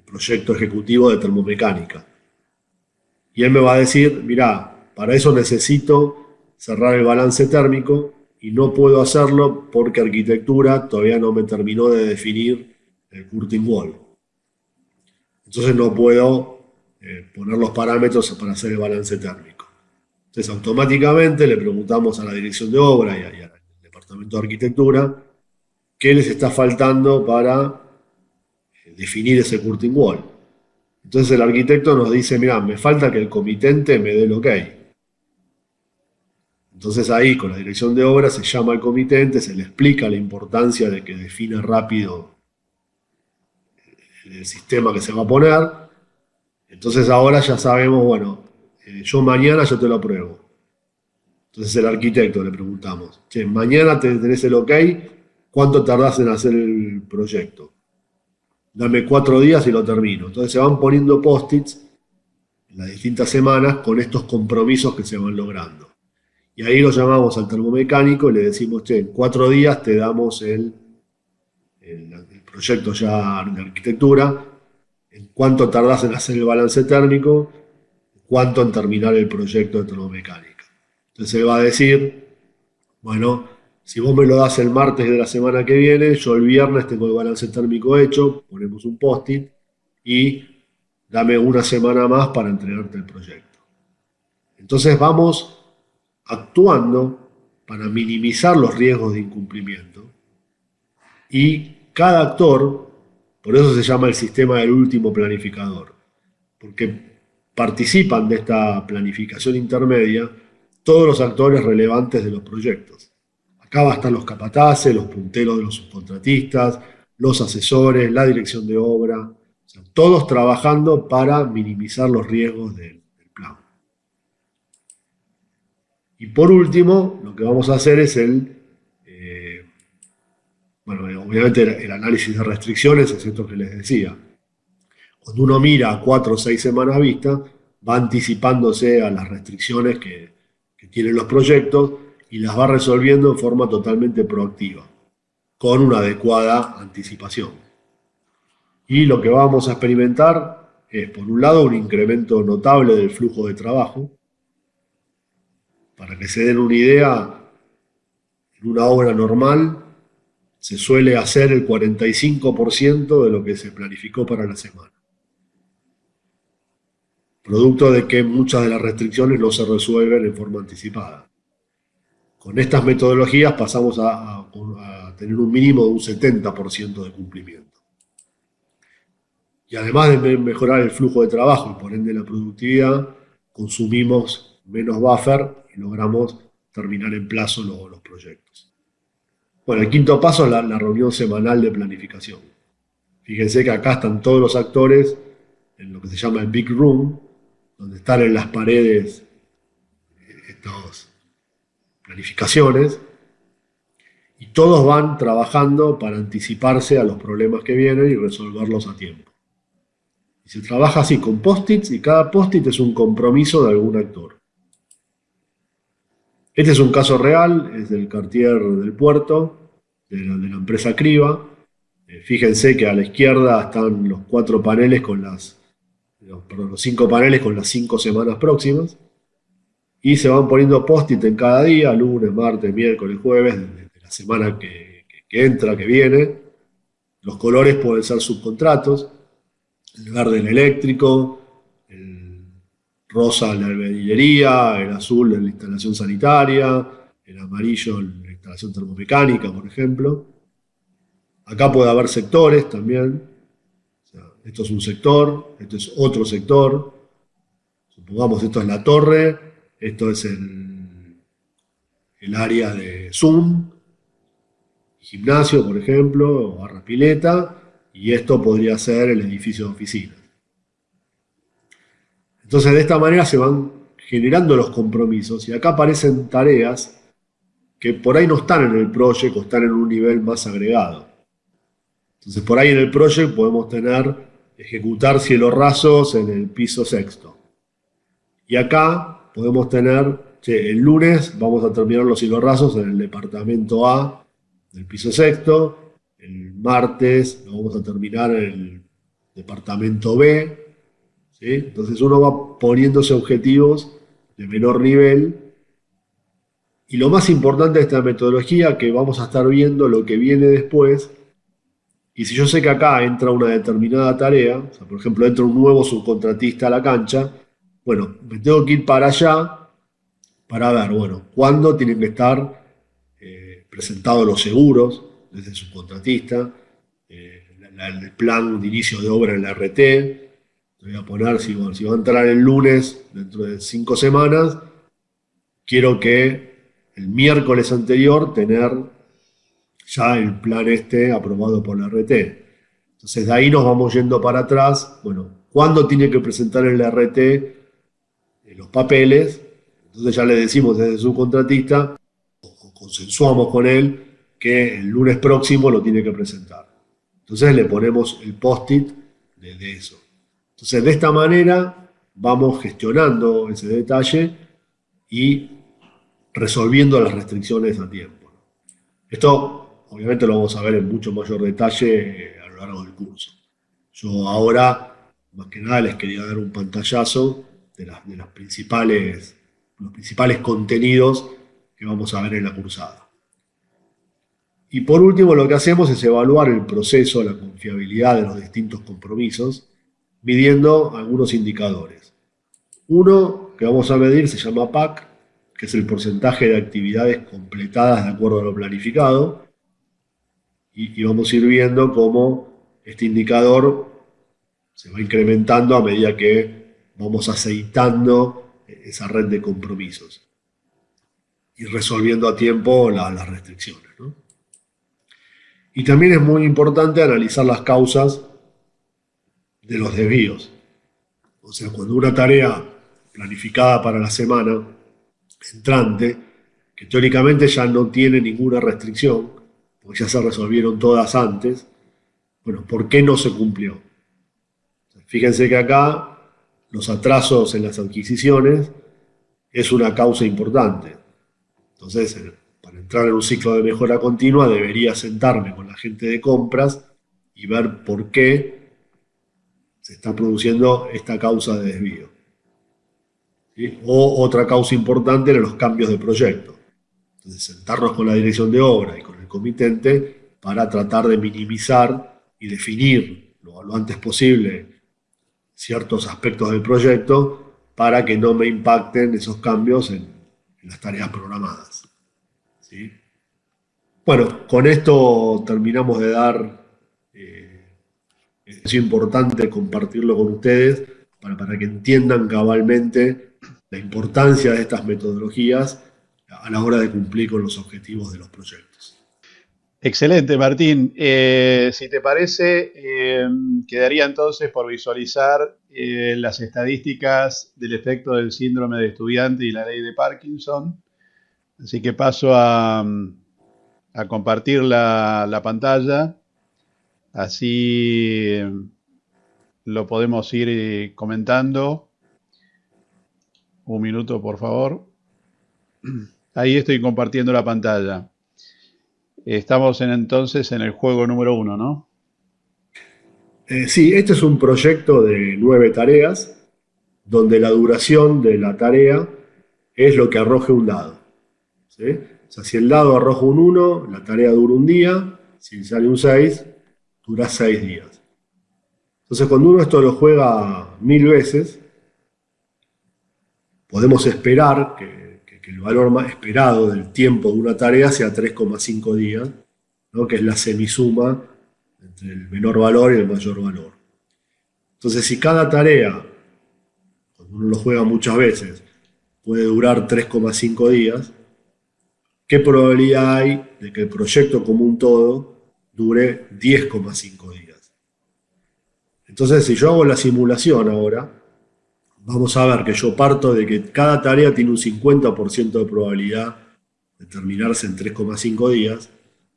proyecto ejecutivo de termomecánica? Y él me va a decir, mirá, para eso necesito cerrar el balance térmico y no puedo hacerlo porque arquitectura todavía no me terminó de definir el curtain wall. Entonces no puedo poner los parámetros para hacer el balance térmico. Entonces automáticamente le preguntamos a la dirección de obra y al departamento de arquitectura qué les está faltando para definir ese curtain wall. Entonces el arquitecto nos dice, mira, me falta que el comitente me dé el ok. Entonces ahí con la dirección de obra se llama al comitente, se le explica la importancia de que defina rápido el sistema que se va a poner. Entonces ahora ya sabemos, bueno, yo mañana yo te lo apruebo. Entonces el arquitecto le preguntamos, che, mañana tenés el ok, ¿cuánto tardás en hacer el proyecto? Dame 4 días y lo termino. Entonces se van poniendo post-its en las distintas semanas con estos compromisos que se van logrando. Y ahí lo llamamos al termomecánico y le decimos, che, en 4 días te damos el proyecto ya de arquitectura, en cuánto tardás en hacer el balance térmico, cuánto en terminar el proyecto de termomecánica. Entonces él va a decir, bueno, si vos me lo das el martes de la semana que viene, yo el viernes tengo el balance térmico hecho, ponemos un post-it y dame una semana más para entregarte el proyecto. Entonces vamos actuando para minimizar los riesgos de incumplimiento y cada actor, por eso se llama el sistema del último planificador, porque participan de esta planificación intermedia todos los actores relevantes de los proyectos. Acá van a estar los capataces, los punteros de los subcontratistas, los asesores, la dirección de obra, o sea, todos trabajando para minimizar los riesgos del plan. Y por último, lo que vamos a hacer es obviamente el análisis de restricciones, es esto que les decía. Cuando uno mira a 4 o 6 semanas vista, va anticipándose a las restricciones que tienen los proyectos y las va resolviendo en forma totalmente proactiva, con una adecuada anticipación. Y lo que vamos a experimentar es, por un lado, un incremento notable del flujo de trabajo. Para que se den una idea, en una obra normal se suele hacer el 45% de lo que se planificó para la semana. Producto de que muchas de las restricciones no se resuelven en forma anticipada. Con estas metodologías pasamos a tener un mínimo de un 70% de cumplimiento. Y además de mejorar el flujo de trabajo y por ende la productividad, consumimos menos buffer y logramos terminar en plazo los proyectos. Bueno, el quinto paso es la reunión semanal de planificación. Fíjense que acá están todos los actores en lo que se llama el Big Room, donde están en las paredes estas planificaciones, y todos van trabajando para anticiparse a los problemas que vienen y resolverlos a tiempo. Y se trabaja así con post-its y cada post-it es un compromiso de algún actor. Este es un caso real, es del Cartier del Puerto, de la empresa Criba. Fíjense que a la izquierda están los 4 paneles los 5 paneles con las 5 semanas próximas. Y se van poniendo post-it en cada día, lunes, martes, miércoles, jueves, de la semana que entra, que viene. Los colores pueden ser subcontratos, el verde el eléctrico, el rosa la albañilería, el azul la instalación sanitaria, el amarillo la instalación termomecánica, por ejemplo. Acá puede haber sectores también. O sea, esto es un sector, esto es otro sector. Supongamos esto es la torre, esto es el área de Zoom, gimnasio, por ejemplo, o barra pileta, y esto podría ser el edificio de oficinas. Entonces, de esta manera se van generando los compromisos, y acá aparecen tareas que por ahí no están en el project o están en un nivel más agregado. Entonces, por ahí en el project podemos ejecutar cielos rasos en el piso sexto. Y acá podemos tener, el lunes vamos a terminar los cielos rasos en el departamento A del piso sexto, el martes lo vamos a terminar en el departamento B, ¿sí? Entonces uno va poniéndose objetivos de menor nivel, y lo más importante de esta metodología, que vamos a estar viendo lo que viene después, y si yo sé que acá entra una determinada tarea, o sea, por ejemplo entra un nuevo subcontratista a la cancha, bueno, me tengo que ir para allá para ver, bueno, cuándo tienen que estar presentados los seguros desde el subcontratista, el plan de inicio de obra en la RT. Voy a poner, si va a entrar el lunes, dentro de 5 semanas, quiero que el miércoles anterior tener ya el plan aprobado por la RT. Entonces de ahí nos vamos yendo para atrás. Bueno, ¿cuándo tiene que presentar el RT los papeles? Entonces ya le decimos desde su contratista, o consensuamos con él, que el lunes próximo lo tiene que presentar. Entonces le ponemos el post-it de eso. Entonces de esta manera vamos gestionando ese detalle y resolviendo las restricciones a tiempo. Esto obviamente lo vamos a ver en mucho mayor detalle a lo largo del curso. Yo ahora, más que nada, les quería dar un pantallazo de los principales contenidos que vamos a ver en la cursada. Y por último, lo que hacemos es evaluar el proceso, la confiabilidad de los distintos compromisos, midiendo algunos indicadores. Uno que vamos a medir se llama PAC, que es el porcentaje de actividades completadas de acuerdo a lo planificado, y vamos a ir viendo cómo este indicador se va incrementando a medida que vamos aceitando esa red de compromisos y resolviendo a tiempo las restricciones, ¿no? Y también es muy importante analizar las causas de los desvíos. O sea, cuando una tarea planificada para la semana entrante, que teóricamente ya no tiene ninguna restricción, porque ya se resolvieron todas antes, bueno, ¿por qué no se cumplió? Fíjense que acá los atrasos en las adquisiciones es una causa importante. Entonces, para entrar en un ciclo de mejora continua, debería sentarme con la gente de compras y ver por qué se está produciendo esta causa de desvío. ¿Sí? O otra causa importante eran los cambios de proyecto. Entonces, sentarnos con la dirección de obra y con el comitente para tratar de minimizar y definir lo antes posible ciertos aspectos del proyecto para que no me impacten esos cambios en las tareas programadas. ¿Sí? Bueno, con esto terminamos de dar, es importante compartirlo con ustedes para que entiendan cabalmente la importancia de estas metodologías a la hora de cumplir con los objetivos de los proyectos. Excelente, Martín. Si te parece, quedaría entonces por visualizar las estadísticas del efecto del síndrome de estudiante y la ley de Parkinson. Así que paso a compartir la pantalla. Así lo podemos ir comentando. Un minuto, por favor. Ahí estoy compartiendo la pantalla. Estamos entonces en el juego número 1, ¿no? Sí, este es un proyecto de 9 tareas, donde la duración de la tarea es lo que arroje un dado. ¿Sí? O sea, si el dado arroja un 1, la tarea dura un día. Si sale un 6, dura 6 días. Entonces, cuando uno esto lo juega 1000 veces, podemos esperar que el valor más esperado del tiempo de una tarea sea 3,5 días, ¿no? Que es la semisuma entre el menor valor y el mayor valor. Entonces, si cada tarea, cuando uno lo juega muchas veces, puede durar 3,5 días, ¿qué probabilidad hay de que el proyecto como un todo dure 10,5 días? Entonces, si yo hago la simulación ahora, vamos a ver que yo parto de que cada tarea tiene un 50% de probabilidad de terminarse en 3,5 días.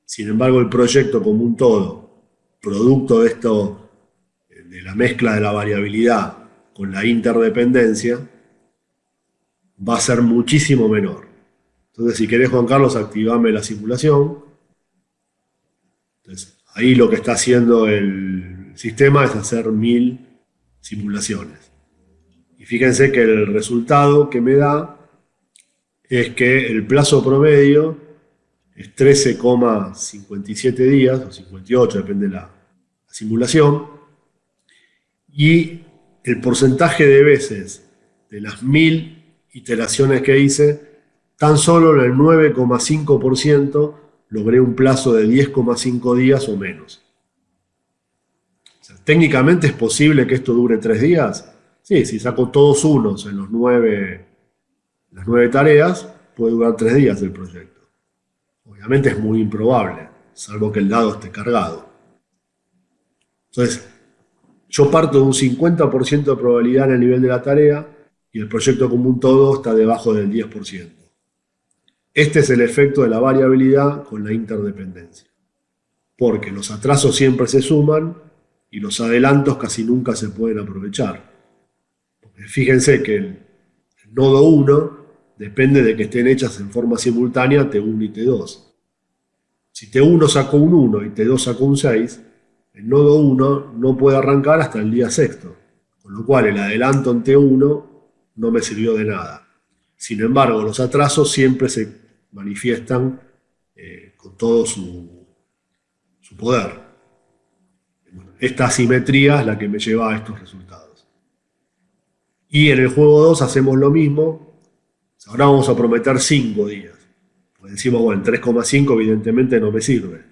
Sin embargo, el proyecto como un todo, producto de esto, de la mezcla de la variabilidad con la interdependencia, va a ser muchísimo menor. Entonces, si querés, Juan Carlos, activame la simulación. Entonces, ahí lo que está haciendo el sistema es hacer 1000 simulaciones. Y fíjense que el resultado que me da es que el plazo promedio es 13,57 días, o 58, depende de la simulación, y el porcentaje de veces de las 1000 iteraciones que hice, tan solo en el 9,5% logré un plazo de 10,5 días o menos. O sea, técnicamente es posible que esto dure 3 días. Sí, si saco todos unos en las 9 tareas, puede durar 3 días el proyecto. Obviamente es muy improbable, salvo que el dado esté cargado. Entonces, yo parto de un 50% de probabilidad en el nivel de la tarea y el proyecto común todo está debajo del 10%. Este es el efecto de la variabilidad con la interdependencia, porque los atrasos siempre se suman y los adelantos casi nunca se pueden aprovechar. Porque fíjense que el nodo 1 depende de que estén hechas en forma simultánea T1 y T2. Si T1 sacó un 1 y T2 sacó un 6, el nodo 1 no puede arrancar hasta el día sexto, con lo cual el adelanto en T1 no me sirvió de nada. Sin embargo, los atrasos siempre se manifiestan con todo su poder. Esta asimetría es la que me lleva a estos resultados. Y en el juego 2 hacemos lo mismo. Ahora vamos a prometer 5 días. Pues decimos, bueno, 3,5 evidentemente no me sirve.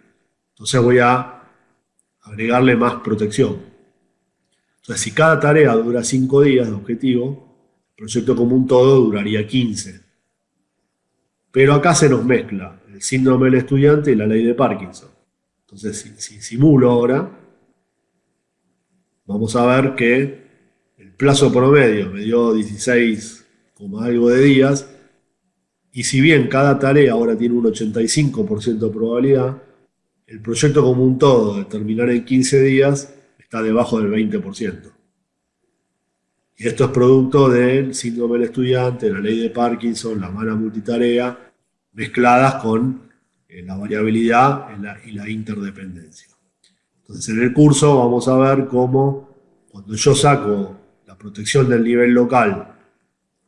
Entonces voy a agregarle más protección. Entonces, si cada tarea dura 5 días de objetivo, el proyecto común todo duraría 15. Pero acá se nos mezcla el síndrome del estudiante y la ley de Parkinson. Entonces, si simulo ahora, vamos a ver que el plazo promedio me dio 16, algo de días, y si bien cada tarea ahora tiene un 85% de probabilidad, el proyecto común todo de terminar en 15 días está debajo del 20%. Y esto es producto del síndrome del estudiante, la ley de Parkinson, la mala multitarea, mezcladas con la variabilidad y la interdependencia. Entonces, en el curso vamos a ver cómo cuando yo saco la protección del nivel local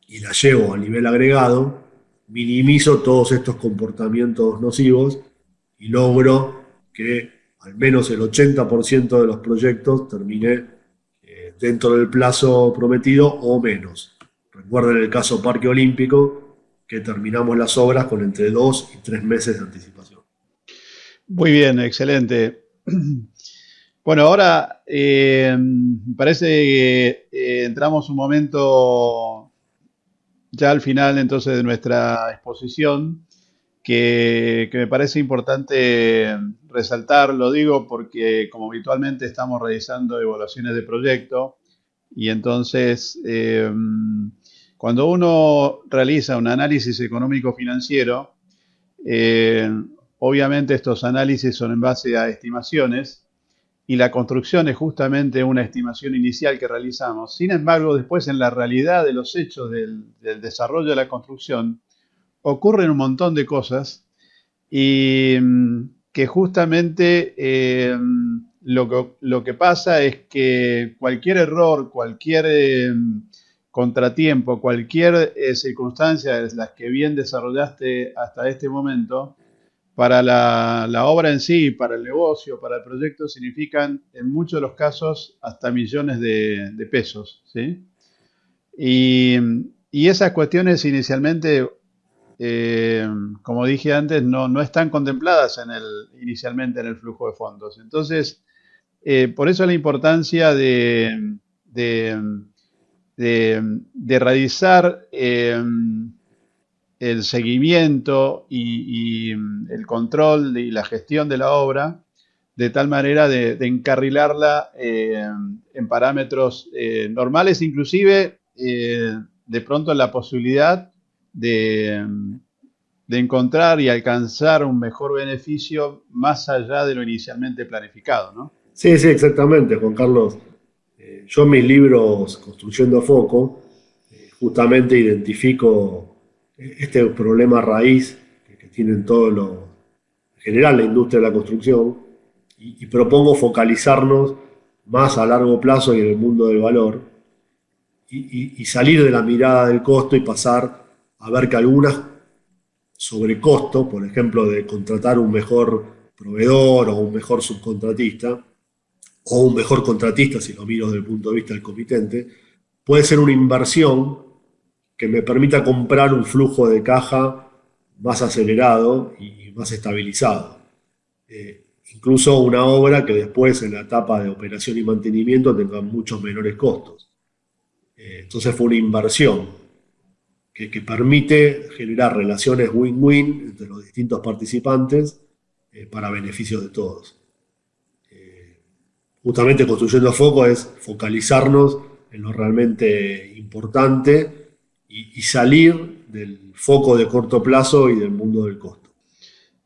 y la llevo al nivel agregado, minimizo todos estos comportamientos nocivos y logro que al menos el 80% de los proyectos termine dentro del plazo prometido o menos. Recuerden el caso Parque Olímpico, que terminamos las obras con entre 2 y 3 meses de anticipación. Muy bien, excelente. Bueno, ahora me parece que entramos un momento ya al final entonces de nuestra exposición que me parece importante resaltar, lo digo porque como habitualmente estamos realizando evaluaciones de proyecto y entonces cuando uno realiza un análisis económico-financiero, obviamente estos análisis son en base a estimaciones y la construcción es justamente una estimación inicial que realizamos. Sin embargo, después en la realidad de los hechos del desarrollo de la construcción, ocurren un montón de cosas y que justamente lo que pasa es que cualquier error, cualquier contratiempo, cualquier circunstancia de las que bien desarrollaste hasta este momento, para la obra en sí, para el negocio, para el proyecto, significan en muchos de los casos hasta millones de pesos, ¿sí? Y esas cuestiones inicialmente, como dije antes, no están contempladas inicialmente en el flujo de fondos. Entonces, por eso la importancia de realizar el seguimiento y el control y la gestión de la obra de tal manera de encarrilarla en parámetros normales, inclusive de pronto la posibilidad de encontrar y alcanzar un mejor beneficio más allá de lo inicialmente planificado, ¿no? Sí, exactamente, Juan Carlos. Yo en mis libros Construyendo Foco, justamente identifico este problema raíz que tienen todos los, en general la industria de la construcción, y propongo focalizarnos más a largo plazo y en el mundo del valor, y salir de la mirada del costo y pasar a ver que algunas sobrecosto, por ejemplo, de contratar un mejor proveedor o un mejor subcontratista, o un mejor contratista, si lo miro desde el punto de vista del comitente, puede ser una inversión que me permita comprar un flujo de caja más acelerado y más estabilizado. Incluso una obra que después en la etapa de operación y mantenimiento tenga muchos menores costos. Entonces fue una inversión que permite generar relaciones win-win entre los distintos participantes para beneficio de todos. justamente construyendo foco es focalizarnos en lo realmente importante y salir del foco de corto plazo y del mundo del costo.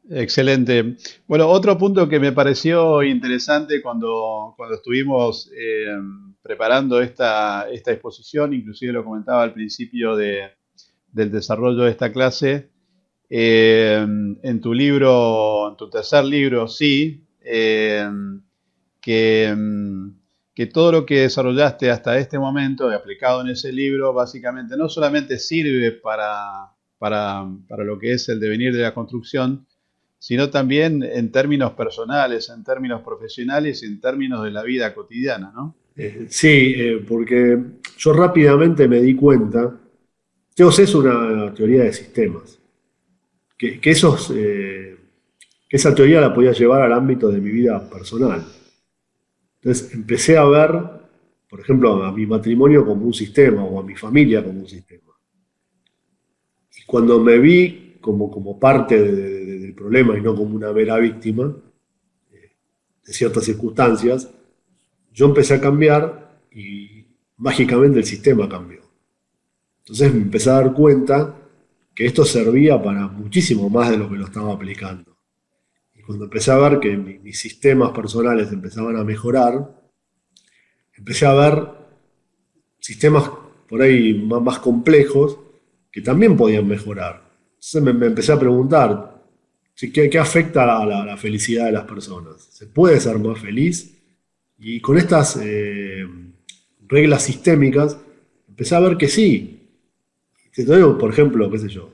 Excelente. Bueno, otro punto que me pareció interesante cuando estuvimos preparando esta exposición, inclusive lo comentaba al principio del desarrollo de esta clase, en tu libro, en tu tercer libro, sí, que, que todo lo que desarrollaste hasta este momento, aplicado en ese libro, básicamente no solamente sirve para lo que es el devenir de la construcción, sino también en términos personales, en términos profesionales y en términos de la vida cotidiana, ¿no? Sí, porque yo rápidamente me di cuenta, Teos es una teoría de sistemas, que que esa teoría la podía llevar al ámbito de mi vida personal. Entonces empecé a ver, por ejemplo, a mi matrimonio como un sistema o a mi familia como un sistema. Y cuando me vi como parte del problema y no como una mera víctima de ciertas circunstancias, yo empecé a cambiar y mágicamente el sistema cambió. Entonces me empecé a dar cuenta que esto servía para muchísimo más de lo que lo estaba aplicando. Y cuando empecé a ver que mis sistemas personales empezaban a mejorar, empecé a ver sistemas por ahí más complejos que también podían mejorar. Entonces me empecé a preguntar, ¿qué afecta a la felicidad de las personas? ¿Se puede ser más feliz? Y con estas reglas sistémicas empecé a ver que sí. Te digo, por ejemplo, qué sé yo,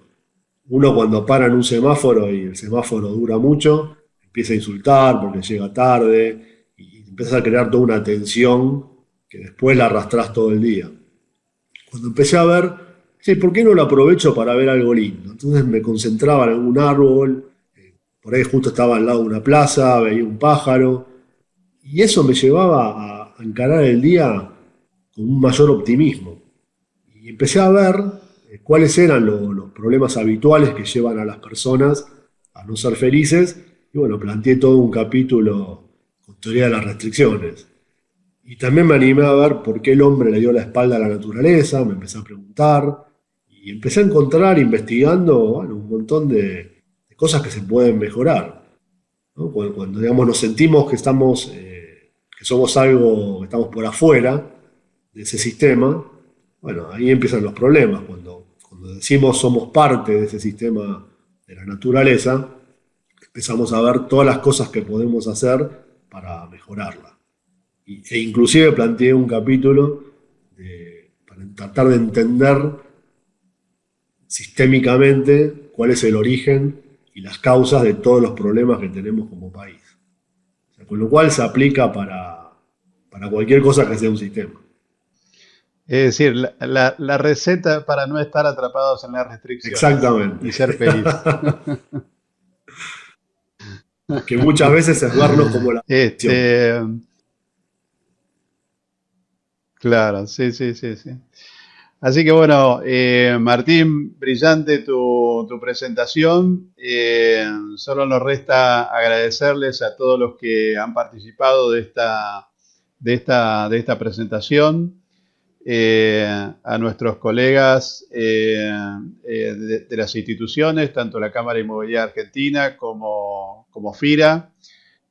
uno cuando para en un semáforo y el semáforo dura mucho, empieza a insultar porque llega tarde y empiezas a crear toda una tensión que después la arrastrás todo el día. Cuando empecé a ver, sí, ¿por qué no lo aprovecho para ver algo lindo? Entonces me concentraba en algún árbol, por ahí justo estaba al lado de una plaza, veía un pájaro, y eso me llevaba a encarar el día con un mayor optimismo. Y empecé a ver cuáles eran los problemas habituales que llevan a las personas a no ser felices, y bueno, planteé todo un capítulo con teoría de las restricciones. Y también me animé a ver por qué el hombre le dio la espalda a la naturaleza, me empecé a preguntar y empecé a encontrar, investigando, bueno, un montón de cosas que se pueden mejorar, ¿no? Cuando, digamos, nos sentimos que somos algo, que estamos por afuera de ese sistema, bueno, ahí empiezan los problemas. Cuando decimos somos parte de ese sistema de la naturaleza, empezamos a ver todas las cosas que podemos hacer para mejorarla. E inclusive planteé un capítulo para tratar de entender sistémicamente cuál es el origen y las causas de todos los problemas que tenemos como país. O sea, con lo cual se aplica para cualquier cosa que sea un sistema. Es decir, la receta para no estar atrapados en las restricciones Exactamente. y ser feliz. Que muchas veces es vernos como la opción. Claro, sí, sí, sí, sí. Así que bueno, Martín, brillante tu presentación. Solo nos resta agradecerles a todos los que han participado de esta presentación, a nuestros colegas de las instituciones, tanto la Cámara Inmobiliaria Argentina como FIRA.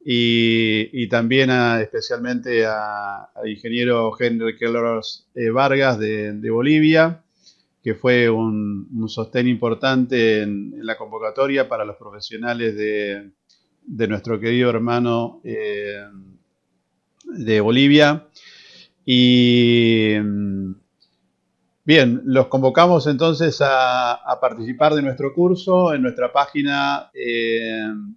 Y también especialmente al ingeniero Henry Keller Vargas de Bolivia, que fue un sostén importante en la convocatoria para los profesionales de nuestro querido hermano de Bolivia. Y bien, los convocamos entonces a participar de nuestro curso en nuestra página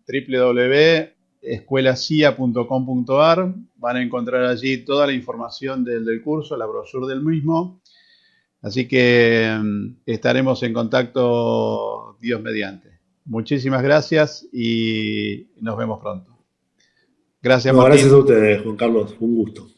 www.escuelacia.com.ar. Van a encontrar allí toda la información del curso, la brochure del mismo. Así que estaremos en contacto, Dios mediante. Muchísimas gracias y nos vemos pronto. Gracias, No, Martín. gracias a ustedes, Juan Carlos, un gusto.